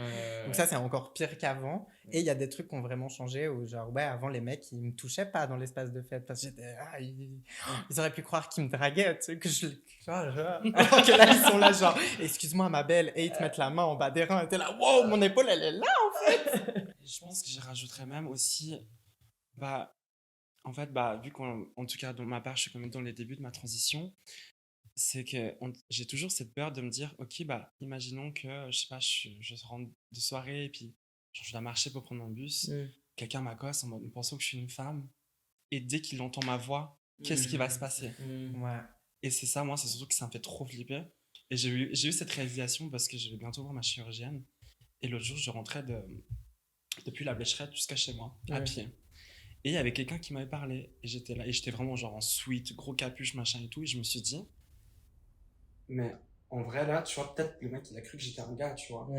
Donc ça, c'est encore pire qu'avant. Et il y a des trucs qui ont vraiment changé, où genre, ouais, avant, les mecs, ils me touchaient pas dans l'espace de fête, parce que j'étais, ils auraient pu croire qu'ils me draguaient, tu sais, que alors que là, ils sont là, genre, excuse-moi, ma belle, et ils te mettent la main en bas des reins, et t'es là, wow, mon épaule, elle est là, en fait. Je pense que j'y rajouterais même aussi, en fait, vu qu'en tout cas, dans ma part, je suis quand même dans les débuts de ma transition, c'est que j'ai toujours cette peur de me dire, ok, bah, imaginons que, je sais pas, je rentre de soirée et puis genre, je dois marcher pour prendre un bus. Quelqu'un m'accoste en mode, pensant que je suis une femme. Et dès qu'il entend ma voix, qu'est-ce qui va se passer? Ouais. Et c'est ça, moi, c'est surtout que ça me fait trop flipper. Et j'ai eu cette réalisation parce que je vais bientôt voir ma chirurgienne. Et l'autre jour, je rentrais depuis la Blécherette jusqu'à chez moi, à pied. Et il y avait quelqu'un qui m'avait parlé. Et j'étais là, et j'étais vraiment genre en sweat, gros capuche, machin et tout. Et je me suis dit, mais en vrai, là, tu vois, peut-être le mec, il a cru que j'étais un gars, tu vois.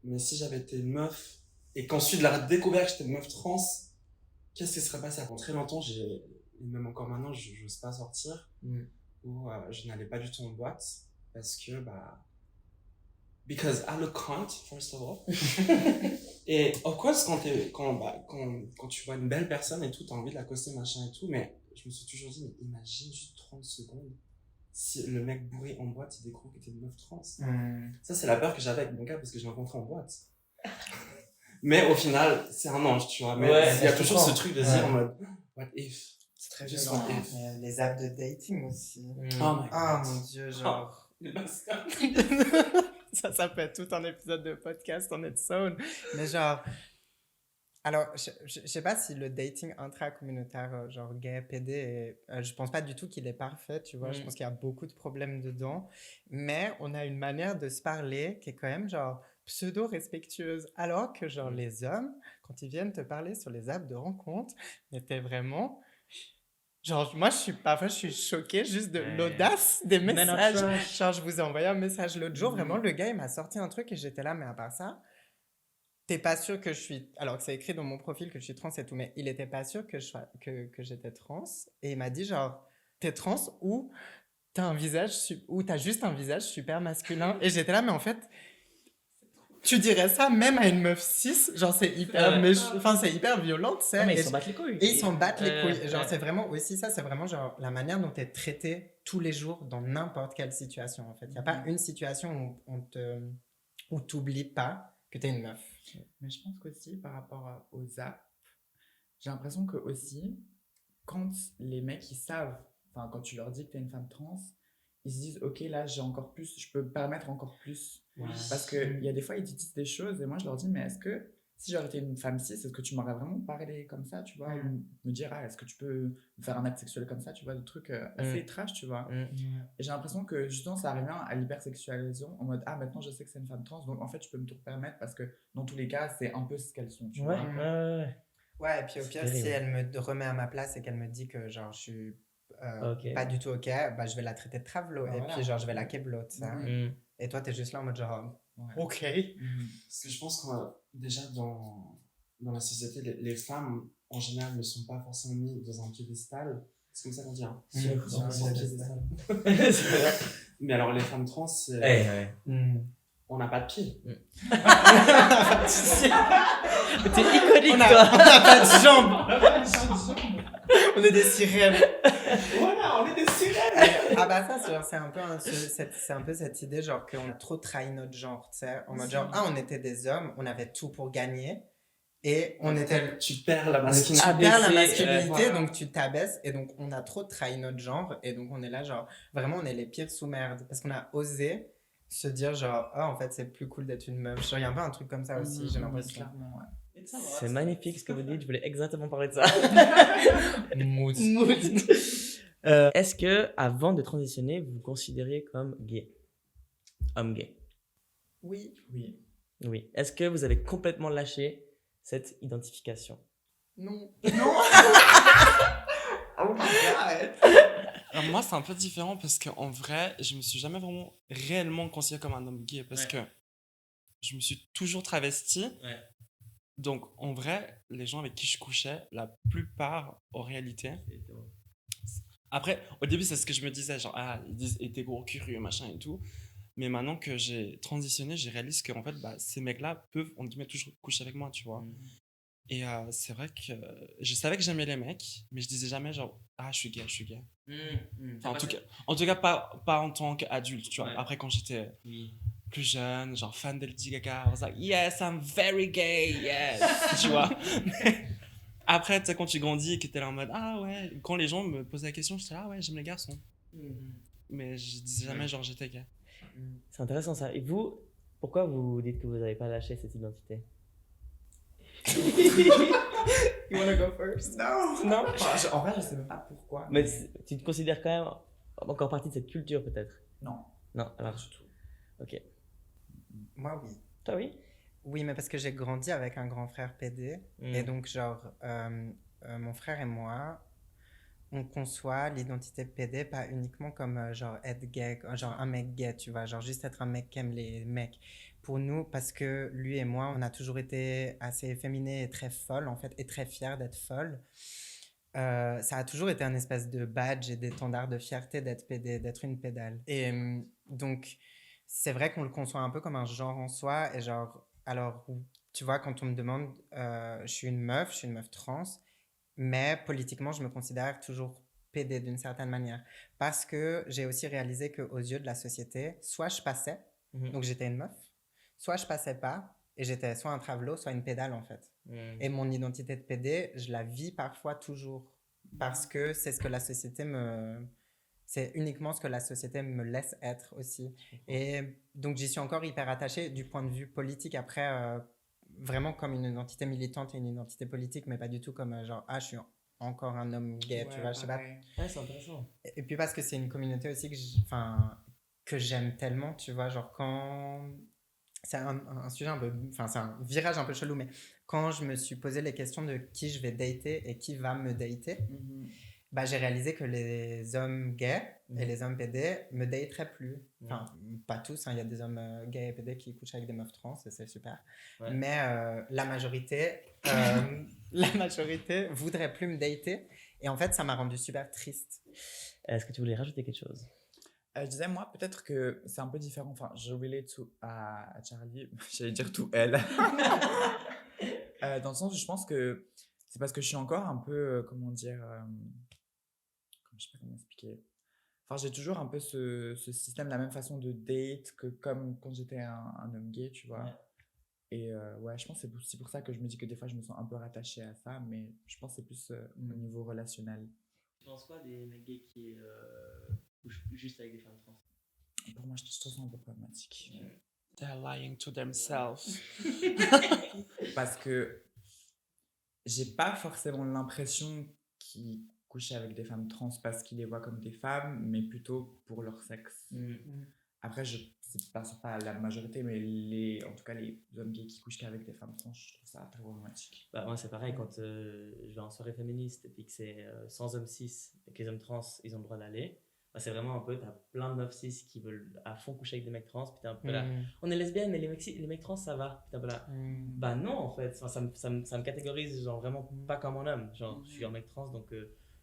Mais si j'avais été une meuf, et qu'ensuite, il a découvert que j'étais une meuf trans, qu'est-ce qui serait passé? Pendant très longtemps, et même encore maintenant, je n'ose pas sortir, ou je n'allais pas du tout en boîte, parce que, bah, because I look cunt, first of all. Et of course, quand tu vois une belle personne et tout, t'as envie de l'accoster, machin et tout, mais je me suis toujours dit, mais imagine juste 30 secondes, si le mec bourré en boîte, il découvre que t'es une meuf trans. Ça, c'est la peur que j'avais avec mon gars, parce que je l'ai rencontré en boîte. Mais au final, c'est un ange, tu vois. Mais il y a toujours ce truc de dire en mode, what if? C'est très violent. Les apps de dating aussi. Oh mon Dieu, genre. Ça peut être tout un épisode de podcast en its own. Mais genre. Alors, je sais pas si le dating intra-communautaire, genre gay, PD, je pense pas du tout qu'il est parfait, tu vois. Je pense qu'il y a beaucoup de problèmes dedans. Mais on a une manière de se parler qui est quand même genre pseudo-respectueuse. Alors que genre les hommes, quand ils viennent te parler sur les apps de rencontre, t'es vraiment... Genre, moi, parfois, je suis choquée juste de l'audace des messages. Genre, je vous ai envoyé un message l'autre jour, vraiment, le gars, il m'a sorti un truc et j'étais là, mais à part ça... T'es pas sûr que je suis... Alors que c'est écrit dans mon profil que je suis trans et tout, mais il était pas sûr que j'étais trans. Et il m'a dit genre, t'es trans ou t'as juste un visage super masculin. Et j'étais là, mais en fait, tu dirais ça même à une meuf cis. Genre, c'est hyper c'est hyper violent, tu sais. Mais ils s'en battent les couilles. Et ils s'en battent les couilles. Genre, c'est vraiment aussi ça, c'est vraiment genre la manière dont t'es traité tous les jours dans n'importe quelle situation, en fait. Il n'y a pas une situation où t'oublies pas que t'es une meuf. Mais je pense qu'aussi, par rapport aux apps, j'ai l'impression que aussi, quand les mecs, ils savent, enfin, quand tu leur dis que t'es une femme trans, ils se disent, ok, là, j'ai encore plus, je peux me permettre encore plus. Parce qu'il y a des fois, ils disent des choses, et moi, je leur dis, mais est-ce que, si j'aurais été une femme cis, est-ce que tu m'aurais vraiment parlé comme ça, tu vois, ou me dire, est-ce que tu peux me faire un acte sexuel comme ça, tu vois, des trucs assez trash, tu vois. Et j'ai l'imprestion que, justement, ça revient à l'hypersexualisation, en mode, maintenant, je sais que c'est une femme trans, donc en fait, je peux me tout permettre, parce que, dans tous les cas, c'est un peu ce qu'elles sont, tu vois. Ouais, et puis au pire, si elle me remet à ma place et qu'elle me dit que, genre, je suis pas du tout ok, bah, je vais la traiter de travelo, et puis, genre, je vais la keblo, tu sais. Et toi, t'es juste là en mode, genre, ok. Parce que je pense que déjà, dans la société, les femmes, en général, ne sont pas forcément mises dans un piédestal. C'est comme ça qu'on dit, hein. Sur un piédestal. Mais alors, les femmes trans, on n'a pas de pied. T'es iconique, toi. On n'a pas de jambes. On est des sirènes. Voilà, on est des sirènes. Ah bah ça, c'est un peu cette idée genre qu'on a trop trahi notre genre, tu sais, en mode genre, on était des hommes, on avait tout pour gagner, et tu perds la masculinité. Tu perds la masculinité, donc tu t'abaisses, et donc on a trop trahi notre genre, et donc on est là genre, vraiment on est les pires sous-merdes, parce qu'on a osé se dire genre, en fait c'est plus cool d'être une meuf, genre il y a un peu un truc comme ça aussi, j'ai l'impression. C'est magnifique ce que vous dites, je voulais exactement parler de ça. Mood. Est-ce que, avant de transitionner, vous vous considériez comme gay? Homme gay? Oui. Est-ce que vous avez complètement lâché cette identification? Non. Oh my god. Alors moi, c'est un peu différent parce qu'en vrai, je me suis jamais vraiment réellement considéré comme un homme gay parce que je me suis toujours travesti. Donc, en vrai, les gens avec qui je couchais, la plupart, en réalité... Après, au début, c'est ce que je me disais, genre, ils étaient gros curieux, machin et tout. Mais maintenant que j'ai transitionné, j'ai réalisé qu'en fait, ces mecs-là peuvent, on dit, toujours coucher avec moi, tu vois. Et c'est vrai que je savais que j'aimais les mecs, mais je disais jamais, genre, je suis gay. Enfin, en tout cas, pas en tant qu'adulte, tu vois. Après, quand j'étais... plus jeune, genre fan de Lady Gaga, I was like, yes, I'm very gay, yes, tu vois. Après, tu sais, quand tu grandis et que t'es là en mode, quand les gens me posaient la question, j'étais là, ouais, j'aime les garçons. mais je disais jamais genre j'étais gay. C'est intéressant ça. Et vous, pourquoi vous dites que vous n'avez pas lâché cette identité? You wanna go first? Non. Non. En vrai, je sais même pas pourquoi. Mais tu te considères quand même encore partie de cette culture peut-être? Non, Non, alors. pas du tout. Ok. Moi, oui. Toi, oui? Oui, mais parce que j'ai grandi avec un grand frère PD. Et donc, genre, mon frère et moi, on conçoit l'identité PD pas uniquement comme genre être gay, genre un mec gay, tu vois, genre juste être un mec qui aime les mecs. Pour nous, parce que lui et moi, on a toujours été assez efféminés et très folles, en fait, et très fiers d'être folles. Ça a toujours été un espèce de badge et d'étendard de fierté d'être PD, d'être une pédale. Et donc, c'est vrai qu'on le conçoit un peu comme un genre en soi. Et genre, alors, tu vois, quand on me demande, je suis une meuf trans, mais politiquement, je me considère toujours PD d'une certaine manière. Parce que j'ai aussi réalisé qu'aux yeux de la société, soit je passais, donc j'étais une meuf, soit je passais pas, et j'étais soit un travelo, soit une pédale en fait. Et mon identité de PD, je la vis parfois toujours. Parce que c'est ce que la société me... C'est uniquement ce que la société me laisse être aussi. Et donc j'y suis encore hyper attachée du point de vue politique. Après, vraiment comme une identité militante et une identité politique, mais pas du tout comme genre, ah, je suis encore un homme gay, tu vois, je sais pas. Ouais, c'est intéressant. Et puis parce que c'est une communauté aussi que j'aime tellement, tu vois, genre quand... C'est un sujet un peu... Enfin, c'est un virage un peu chelou, mais quand je me suis posé les questions de qui je vais dater et qui va me dater, bah, j'ai réalisé que les hommes gays et les hommes PD me dateraient plus. Enfin, pas tous, hein, il y a des hommes gays et PD qui couchent avec des meufs trans, et c'est super. Ouais. Mais la majorité voudrait plus me dater. Et en fait, ça m'a rendu super triste. Est-ce que tu voulais rajouter quelque chose? Je disais, moi, peut-être que c'est un peu différent. Enfin, je relate à Charlie, j'allais dire tout elle. Dans le sens où je pense que c'est parce que je suis encore un peu, comment dire, je sais pas comment expliquer. Enfin, j'ai toujours un peu ce système, la même façon de date que comme quand j'étais un homme gay, tu vois. Ouais. Et ouais, je pense que c'est aussi pour ça que je me dis que des fois, je me sens un peu rattachée à ça, mais je pense que c'est plus au niveau relationnel. Tu penses quoi des mecs gays qui couchent juste avec des femmes trans? Pour moi, je trouve ça un peu problématique. They're lying to themselves. Parce que j'ai pas forcément l'impression qu'ils couchent avec des femmes trans parce qu'ils les voient comme des femmes, mais plutôt pour leur sexe. Après, c'est pas la majorité, mais en tout cas, les hommes gays qui couchent qu'avec des femmes trans, je trouve ça très problématique. Bah, moi, c'est pareil, quand je vais en soirée féministe et puis que c'est sans hommes cis et que les hommes trans, ils ont le droit d'aller, bah, c'est vraiment un peu, t'as plein de meufs cis qui veulent à fond coucher avec des mecs trans, puis t'es un peu là, on est lesbiennes, mais les mecs trans, ça va. Puis t'es un peu là, bah non, en fait, ça me catégorise genre vraiment pas comme un homme. Genre, je suis un mec trans, donc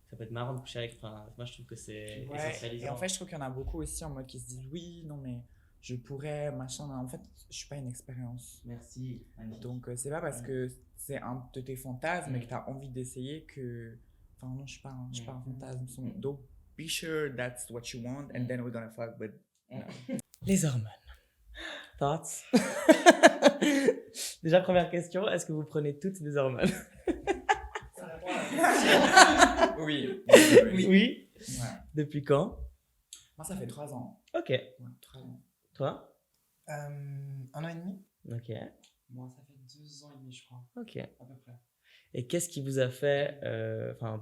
ça peut être marrant de coucher avec. Enfin, moi, je trouve que c'est essentialisant. Et en fait, je trouve qu'il y en a beaucoup aussi en mode qui se disent oui, non, mais je pourrais, machin. En fait, je suis pas une expérience. Merci. Donc, c'est pas parce que c'est un de tes fantasmes et que t'as envie d'essayer que. Enfin, non, je suis pas un fantasme. Donc, be sure that's what you want and then we're gonna fuck, but. No. Les hormones. Thoughts? Déjà, première question, est-ce que vous prenez toutes des hormones? Oui. Oui. Ouais. Depuis quand? Moi, ça fait 3 ans. Ok. Ouais, 3 ans. Toi? 1 an et demi. Ok. Moi, ça fait 2 ans et demi, je crois. Ok. À peu près. Et qu'est-ce qui vous a fait...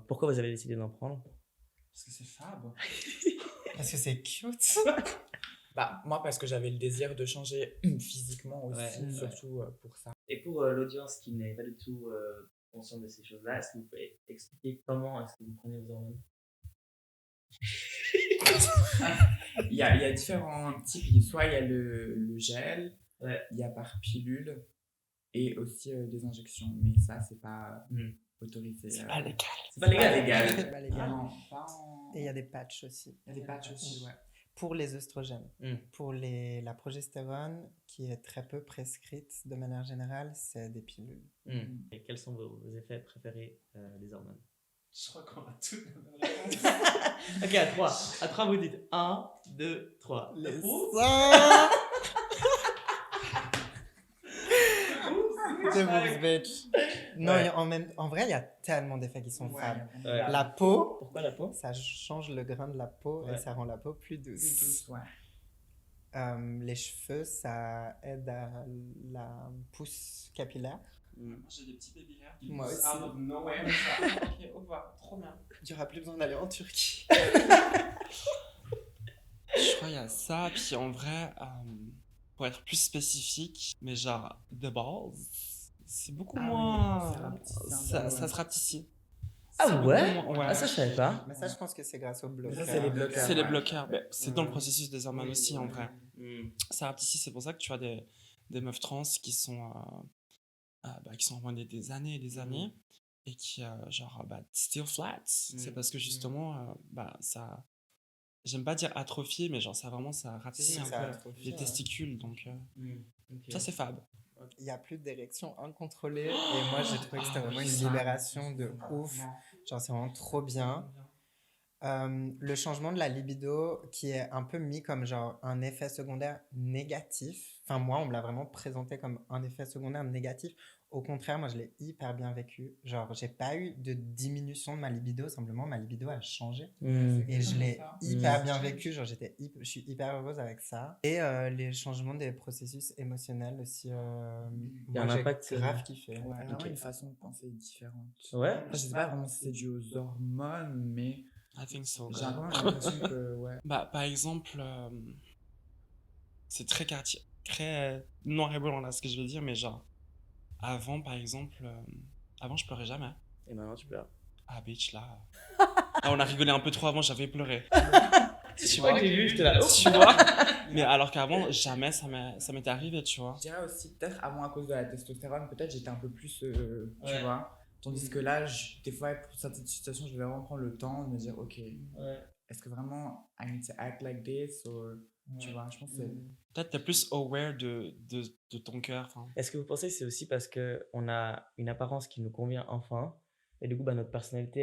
pourquoi vous avez décidé d'en prendre? Parce que c'est fab. Parce que c'est cute. Bah, moi, parce que j'avais le désir de changer physiquement aussi, surtout pour ça. Et pour l'audience qui n'est pas du tout consciente de ces choses-là, est-ce que vous pouvez expliquer comment est-ce que vous prenez vos hormones? Il y a différents types. Soit il y a le gel, il y a par pilule et aussi des injections. Mais ça, c'est pas autorisé. C'est pas légal. C'est pas légal. C'est pas légal. Non, pas en... Et il y a des patchs aussi. Il y a des patchs aussi, ouais. Pour les œstrogènes. Pour la progestérone, qui est très peu prescrite de manière générale, c'est des pilules. Et quels sont vos effets préférés des hormones? Je crois qu'on a tout. Ok, à 3. À 3, vous dites 1, 2, 3. Les seins. The boobs, bitch. Non, Ouais. en vrai, il y a tellement d'effets qui sont fables. Ouais. La peau, Pourquoi la peau? ça change le grain de la peau et Ouais. ça rend la peau plus douce. Plus douce, ouais. Les cheveux, ça aide à la pousse capillaire. J'ai des petits baby hairs. Moi aussi. Out of nowhere. Ok, au revoir. Trop bien. Il n'y aura plus besoin d'aller en Turquie. Je crois qu'il y a ça. Puis en vrai, pour être plus spécifique, mais genre, the balls, c'est beaucoup Ah oui, moins. ça rapetissit un peu, Ça ouais. se rapetissit. Ah C'est ouais? beaucoup moins- Ah, ça, je savais pas. Mais ça, je pense que c'est grâce au Mais bloqueur. ça, c'est les bloqueurs. C'est les ouais. bloqueurs. Mais c'est dans le processus des hormones aussi, en vrai. Mm. Ça rapetissit, c'est pour ça que tu as des meufs trans qui sont, qui sont hormonées des années et des années et qui, genre, still flats. C'est parce que justement, ça. J'aime pas dire atrophié, mais genre, ça vraiment, ça rapetissit Si, un ça peu atrophie, les ouais. testicules. Donc, Ok. ça, c'est fab. Il n'y a plus d'érection incontrôlée. Et moi, j'ai trouvé que c'était vraiment une libération de ouf. Genre, c'est vraiment trop bien. Le changement de la libido qui est un peu mis comme genre un effet secondaire négatif. Enfin, moi, on me l'a vraiment présenté comme un effet secondaire négatif. Au contraire, moi, je l'ai hyper bien vécu. Genre, j'ai pas eu de diminution de ma libido. Simplement, ma libido a changé. Mm. Et je l'ai ça. hyper bien vécu. Genre, je suis hyper heureuse avec ça. Et les changements des processus émotionnels aussi. y a Moi, un j'ai impact, grave kiffé. Ouais, Ouais. vraiment une façon de penser différente. Ouais. Enfin, je sais pas vraiment si c'est dû aux hormones, mais I think so. j'ai vraiment l'impression que, ouais. Par exemple, c'est très noir et blanc là ce que je veux dire, mais genre, avant par exemple, avant je pleurais jamais. Et maintenant, tu pleures. Ah bitch là. Ah, on a rigolé un peu trop avant, j'avais pleuré. Tu vois que j'ai vu, j'étais là. Tu vois? Mais alors qu'avant, jamais ça m'était arrivé, tu vois. Je dirais aussi, peut-être avant à cause de la testostérone, peut-être j'étais un peu plus, tu Ouais. vois. Tandis que là, des fois, pour certaines situations, je vais vraiment prendre le temps de me dire, ok, Ouais. est-ce que vraiment I need to act like this? Or, tu vois, je pense que c'est. Peut-être t'es plus aware de ton cœur. Enfin, Est-ce que vous pensez que c'est aussi parce qu'on a une apparence qui nous convient enfin et du coup notre personnalité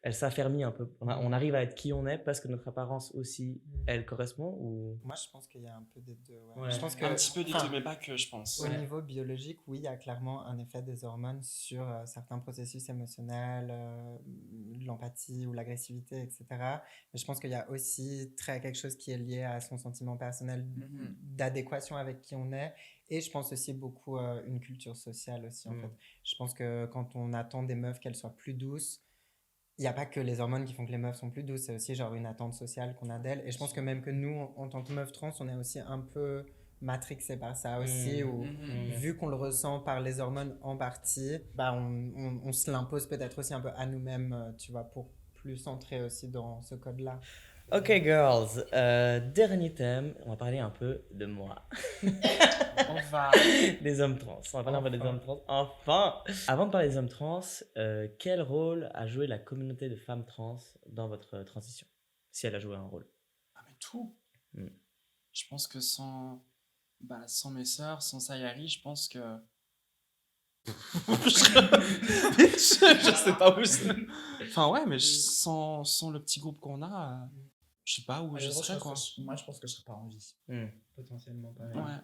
elle s'affermit un peu. On arrive à être qui on est parce que notre apparence aussi elle correspond ou Moi, je pense qu'il y a un peu des deux. Ouais. Ouais. Je pense que, un petit peu des enfin, deux, mais pas que, je pense. au niveau biologique, oui, il y a clairement un effet des hormones sur certains processus émotionnels, l'empathie ou l'agressivité, etc. Mais je pense qu'il y a aussi quelque chose qui est lié à son sentiment personnel Mhm. d'adéquation avec qui on est. Et je pense aussi beaucoup une culture sociale aussi, en Mhm. fait. Je pense que quand on attend des meufs qu'elles soient plus douces, il n'y a pas que les hormones qui font que les meufs sont plus douces, c'est aussi genre une attente sociale qu'on a d'elles. Et je pense que même que nous, en tant que meufs trans, on est aussi un peu matrixés par ça aussi, où vu qu'on le ressent par les hormones en partie, on se l'impose peut-être aussi un peu à nous-mêmes, tu vois, pour plus entrer aussi dans ce code-là. Ok girls, dernier thème, on va parler un peu de moi. On va. Des hommes trans. On va parler un peu des hommes trans. Enfin. Avant de parler des hommes trans, quel rôle a joué la communauté de femmes trans dans votre transition? Si elle a joué un rôle. Ah, mais tout. Mm. Je pense que sans mes sœurs, sans Sayari, je pense que. je sais pas où je. Enfin, ouais, mais sans le petit groupe qu'on a, je sais pas où je serais, quoi. Moi, je pense que je serais pas en vie. Potentiellement pareil. Ouais.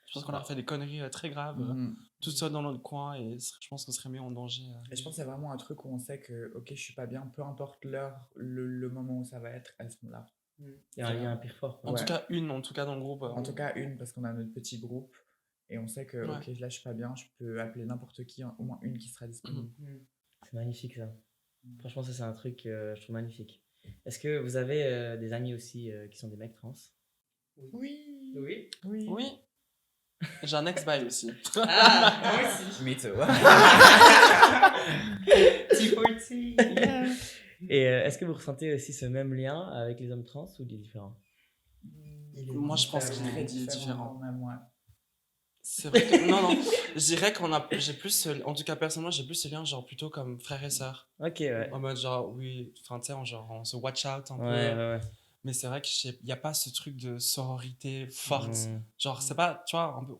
Je pense qu'on a fait des conneries très graves, Mhm. tout seul dans notre coin, et je pense qu'on serait mis en danger. Et je pense que c'est vraiment un truc où on sait que, ok, je suis pas bien, peu importe l'heure, le moment où ça va être, elles sont là. Il y a un lien pire fort. En Ouais. tout cas, dans le groupe. En tout cas, une, parce qu'on a notre petit groupe et on sait que, Ouais. ok, là, je suis pas bien, je peux appeler n'importe qui, au moins une qui sera disponible. C'est magnifique ça. Franchement, ça c'est un truc que je trouve magnifique. Est-ce que vous avez des amis aussi qui sont des mecs trans? Oui. Oui. Oui. Oui. J'ai un ex-bail aussi. Ah, moi aussi. Me too. Et est-ce que vous ressentez aussi ce même lien avec les hommes trans ou il est différent? Moi, je pense qu'il est différent. Même, ouais. C'est vrai que. Non, je dirais j'ai plus. En tout cas, personnellement, j'ai plus ce lien, genre plutôt comme frère et sœur. Ok, ouais. En mode, genre, oui, enfin, tu sais, on se watch out un Ouais, peu. ouais, Mais c'est vrai qu'il n'y a pas ce truc de sororité forte. ouais. Genre, c'est pas, tu vois, un peu.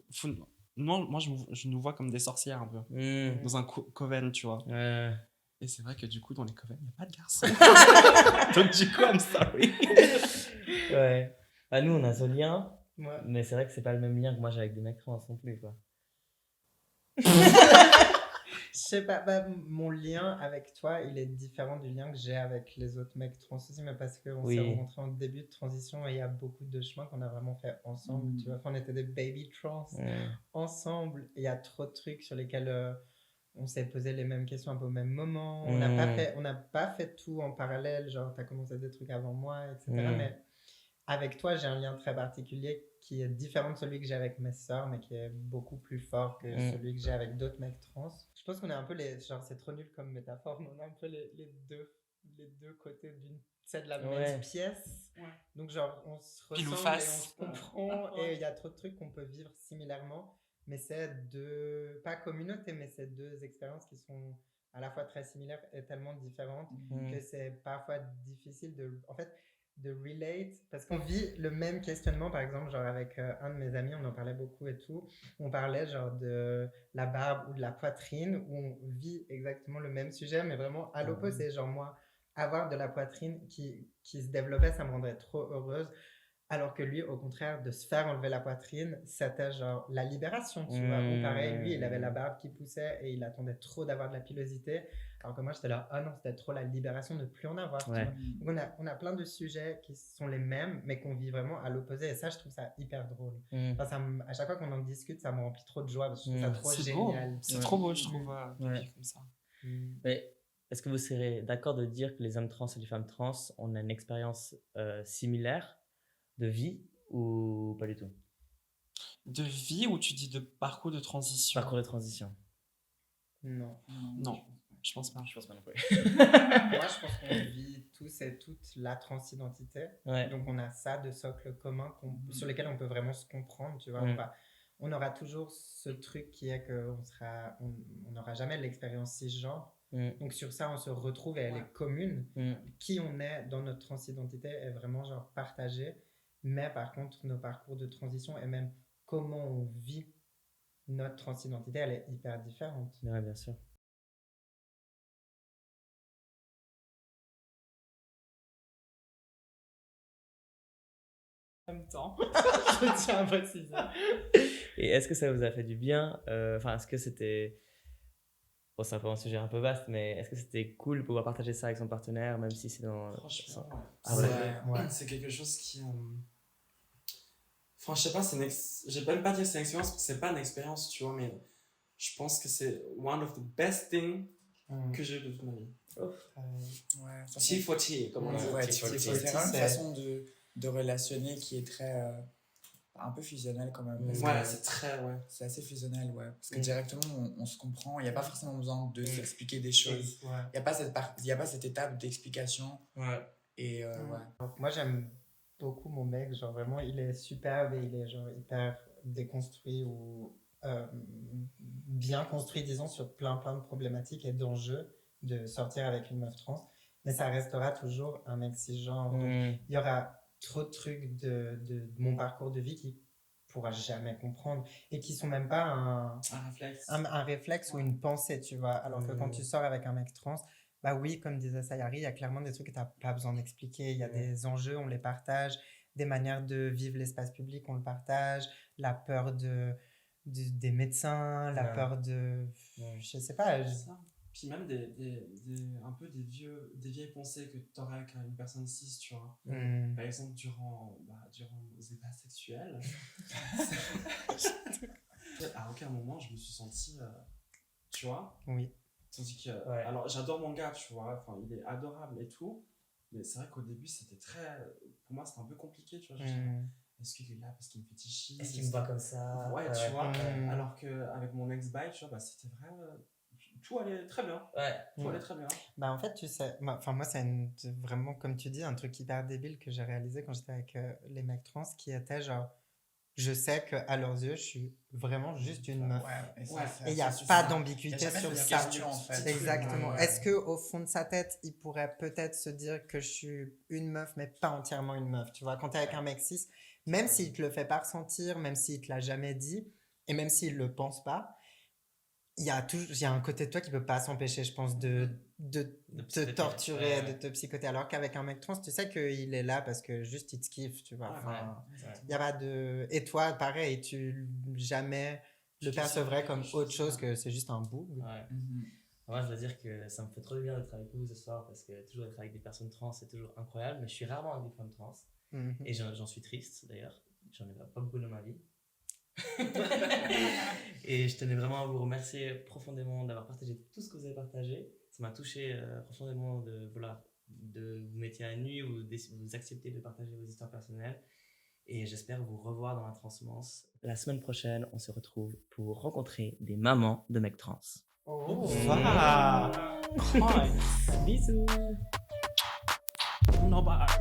Non, moi, je nous vois comme des sorcières un peu. Dans un coven, tu vois. Ouais. Et c'est vrai que du coup, dans les covens, il n'y a pas de garçons. Donc, du coup, I'm sorry. Ouais. Bah, nous, on a ce lien, Ouais. mais c'est vrai que c'est pas le même lien que moi j'ai avec des mecs trans non plus, quoi. Je sais pas, bah, mon lien avec toi, il est différent du lien que j'ai avec les autres mecs trans aussi, mais parce qu'on s'est Oui. rencontrés en début de transition et il y a beaucoup de chemins qu'on a vraiment fait ensemble, tu vois. Enfin, on était des baby trans ensemble, et il y a trop de trucs sur lesquels on s'est posé les mêmes questions un peu au même moment. On n'a pas fait tout en parallèle, genre t'as commencé des trucs avant moi, etc. Mais avec toi, j'ai un lien très particulier qui est différent de celui que j'ai avec mes sœurs, mais qui est beaucoup plus fort que celui que j'ai avec d'autres mecs trans. Je pense qu'on est un peu les... Genre, c'est trop nul comme métaphore, mais on est un peu les deux côtés d'une... C'est de la même pièce. Ouais. Donc, genre, on se ressemble et on se comprend. Et il y a trop de trucs qu'on peut vivre similairement. Mais c'est deux... Pas communautés, mais c'est deux expériences qui sont à la fois très similaires et tellement différentes que c'est parfois difficile de... En fait, de relate, parce qu'on vit le même questionnement, par exemple, genre avec un de mes amis, on en parlait beaucoup et tout, on parlait genre de la barbe ou de la poitrine, où on vit exactement le même sujet, mais vraiment à l'opposé, genre moi, avoir de la poitrine qui se développait, ça me rendrait trop heureuse, alors que lui, au contraire, de se faire enlever la poitrine, c'était genre la libération, tu vois. Ou pareil, lui, il avait la barbe qui poussait et il attendait trop d'avoir de la pilosité. Alors que moi, j'étais là, ah non, c'était trop la libération de ne plus en avoir. Tu vois. Donc, on a plein de sujets qui sont les mêmes, mais qu'on vit vraiment à l'opposé. Et ça, je trouve ça hyper drôle. Enfin, à chaque fois qu'on en discute, ça me remplit trop de joie. Parce que je trouve ça trop génial. C'est trop beau, je trouve, de vivre comme ça. Mais est-ce que vous serez d'accord de dire que les hommes trans et les femmes trans ont une expérience similaire de vie ou pas du tout? De vie ou tu dis de parcours de transition? Parcours de transition. Non. Je pense pas. Je pense pas non plus. Moi, je pense qu'on vit tous et toutes la transidentité. Donc, on a ça de socle commun sur lesquels on peut vraiment se comprendre, tu vois. On aura toujours ce truc qui est qu'on n'aura jamais l'expérience cisgenre. Donc, sur ça, on se retrouve et elle est commune. Qui on est dans notre transidentité est vraiment genre partagé. Mais par contre, nos parcours de transition et même comment on vit notre transidentité, elle est hyper différente. Oui, bien sûr. En même temps. Je tiens à préciser. Et est-ce que ça vous a fait du bien? Enfin, est-ce que c'était... Bon, c'est un sujet un peu vaste, mais est-ce que c'était cool de pouvoir partager ça avec son partenaire, même si c'est dans... Franchement, c'est quelque chose qui... Enfin, je sais pas, j'ai même pas dire que c'est une expérience, parce que c'est pas une expérience, tu vois, mais je pense que c'est one of the best things que j'ai eu de toute ma vie. T for T, comme on dit. C'est vraiment une façon de relationner qui est très... un peu fusionnel quand même. C'est assez fusionnel, parce que directement on se comprend, il n'y a pas forcément besoin de s'expliquer des choses, il n'y a pas cette étape d'explication. Et moi j'aime beaucoup mon mec, genre vraiment il est superbe et il est genre hyper déconstruit ou bien construit, disons, sur plein de problématiques et d'enjeux de sortir avec une meuf trans, mais ça restera toujours un mec cisgenre. Il y aura trop de trucs de mon parcours de vie qui pourra jamais comprendre et qui sont même pas un réflexe ou une pensée, tu vois. Alors que quand tu sors avec un mec trans, bah oui, comme disait Sayari, il y a clairement des trucs que tu n'as pas besoin d'expliquer. Il y a des enjeux, on les partage, des manières de vivre l'espace public, on le partage, la peur des médecins, la peur de... Je sais pas. Puis même un peu des vieilles pensées que tu aurais avec une personne cis, tu vois. Par exemple, durant nos ébats sexuels, à aucun moment je me suis senti, tu vois. Oui. Tandis que, alors j'adore mon gars, tu vois, enfin il est adorable et tout, mais c'est vrai qu'au début c'était pour moi c'était un peu compliqué, tu vois. Est-ce qu'il est là parce qu'il me fétichise? Est-ce qu'il me voit comme ça? Tu vois. Alors qu'avec mon ex-bike, tu vois, bah, c'était vrai. Tout allait très bien. Tout allait très bien. Bah, en fait, tu sais, moi, c'est vraiment, comme tu dis, un truc hyper débile que j'ai réalisé quand j'étais avec les mecs trans qui était genre, je sais qu'à leurs yeux, je suis vraiment juste une meuf. Et il n'y a pas d'ambiguïté sur ça. En fait. Exactement. Est-ce qu'au fond de sa tête, il pourrait peut-être se dire que je suis une meuf, mais pas entièrement une meuf, tu vois? Quand tu es avec un mec cis, même s'il te le fait pas ressentir, même s'il te l'a jamais dit, et même s'il le pense pas, il y a un côté de toi qui peut pas s'empêcher, je pense, de te torturer, de te psychoter. Alors qu'avec un mec trans, tu sais qu'il est là parce que juste il te kiffe, tu vois. Y a pas de... Et toi, pareil, jamais le percevrais comme autre chose que c'est juste un bout. Ouais. Moi, je dois dire que ça me fait trop du bien d'être avec vous ce soir parce que toujours être avec des personnes trans, c'est toujours incroyable. Mais je suis rarement avec des femmes trans. Et j'en suis triste d'ailleurs. J'en ai pas beaucoup dans ma vie. Et je tenais vraiment à vous remercier profondément d'avoir partagé tout ce que vous avez partagé. Ça m'a touché profondément de vous mettre à nu ou vous accepter de partager vos histoires personnelles. Et j'espère vous revoir dans la transhumance. La semaine prochaine, on se retrouve pour rencontrer des mamans de mecs trans. Oh, Wow. Bisous. No bars.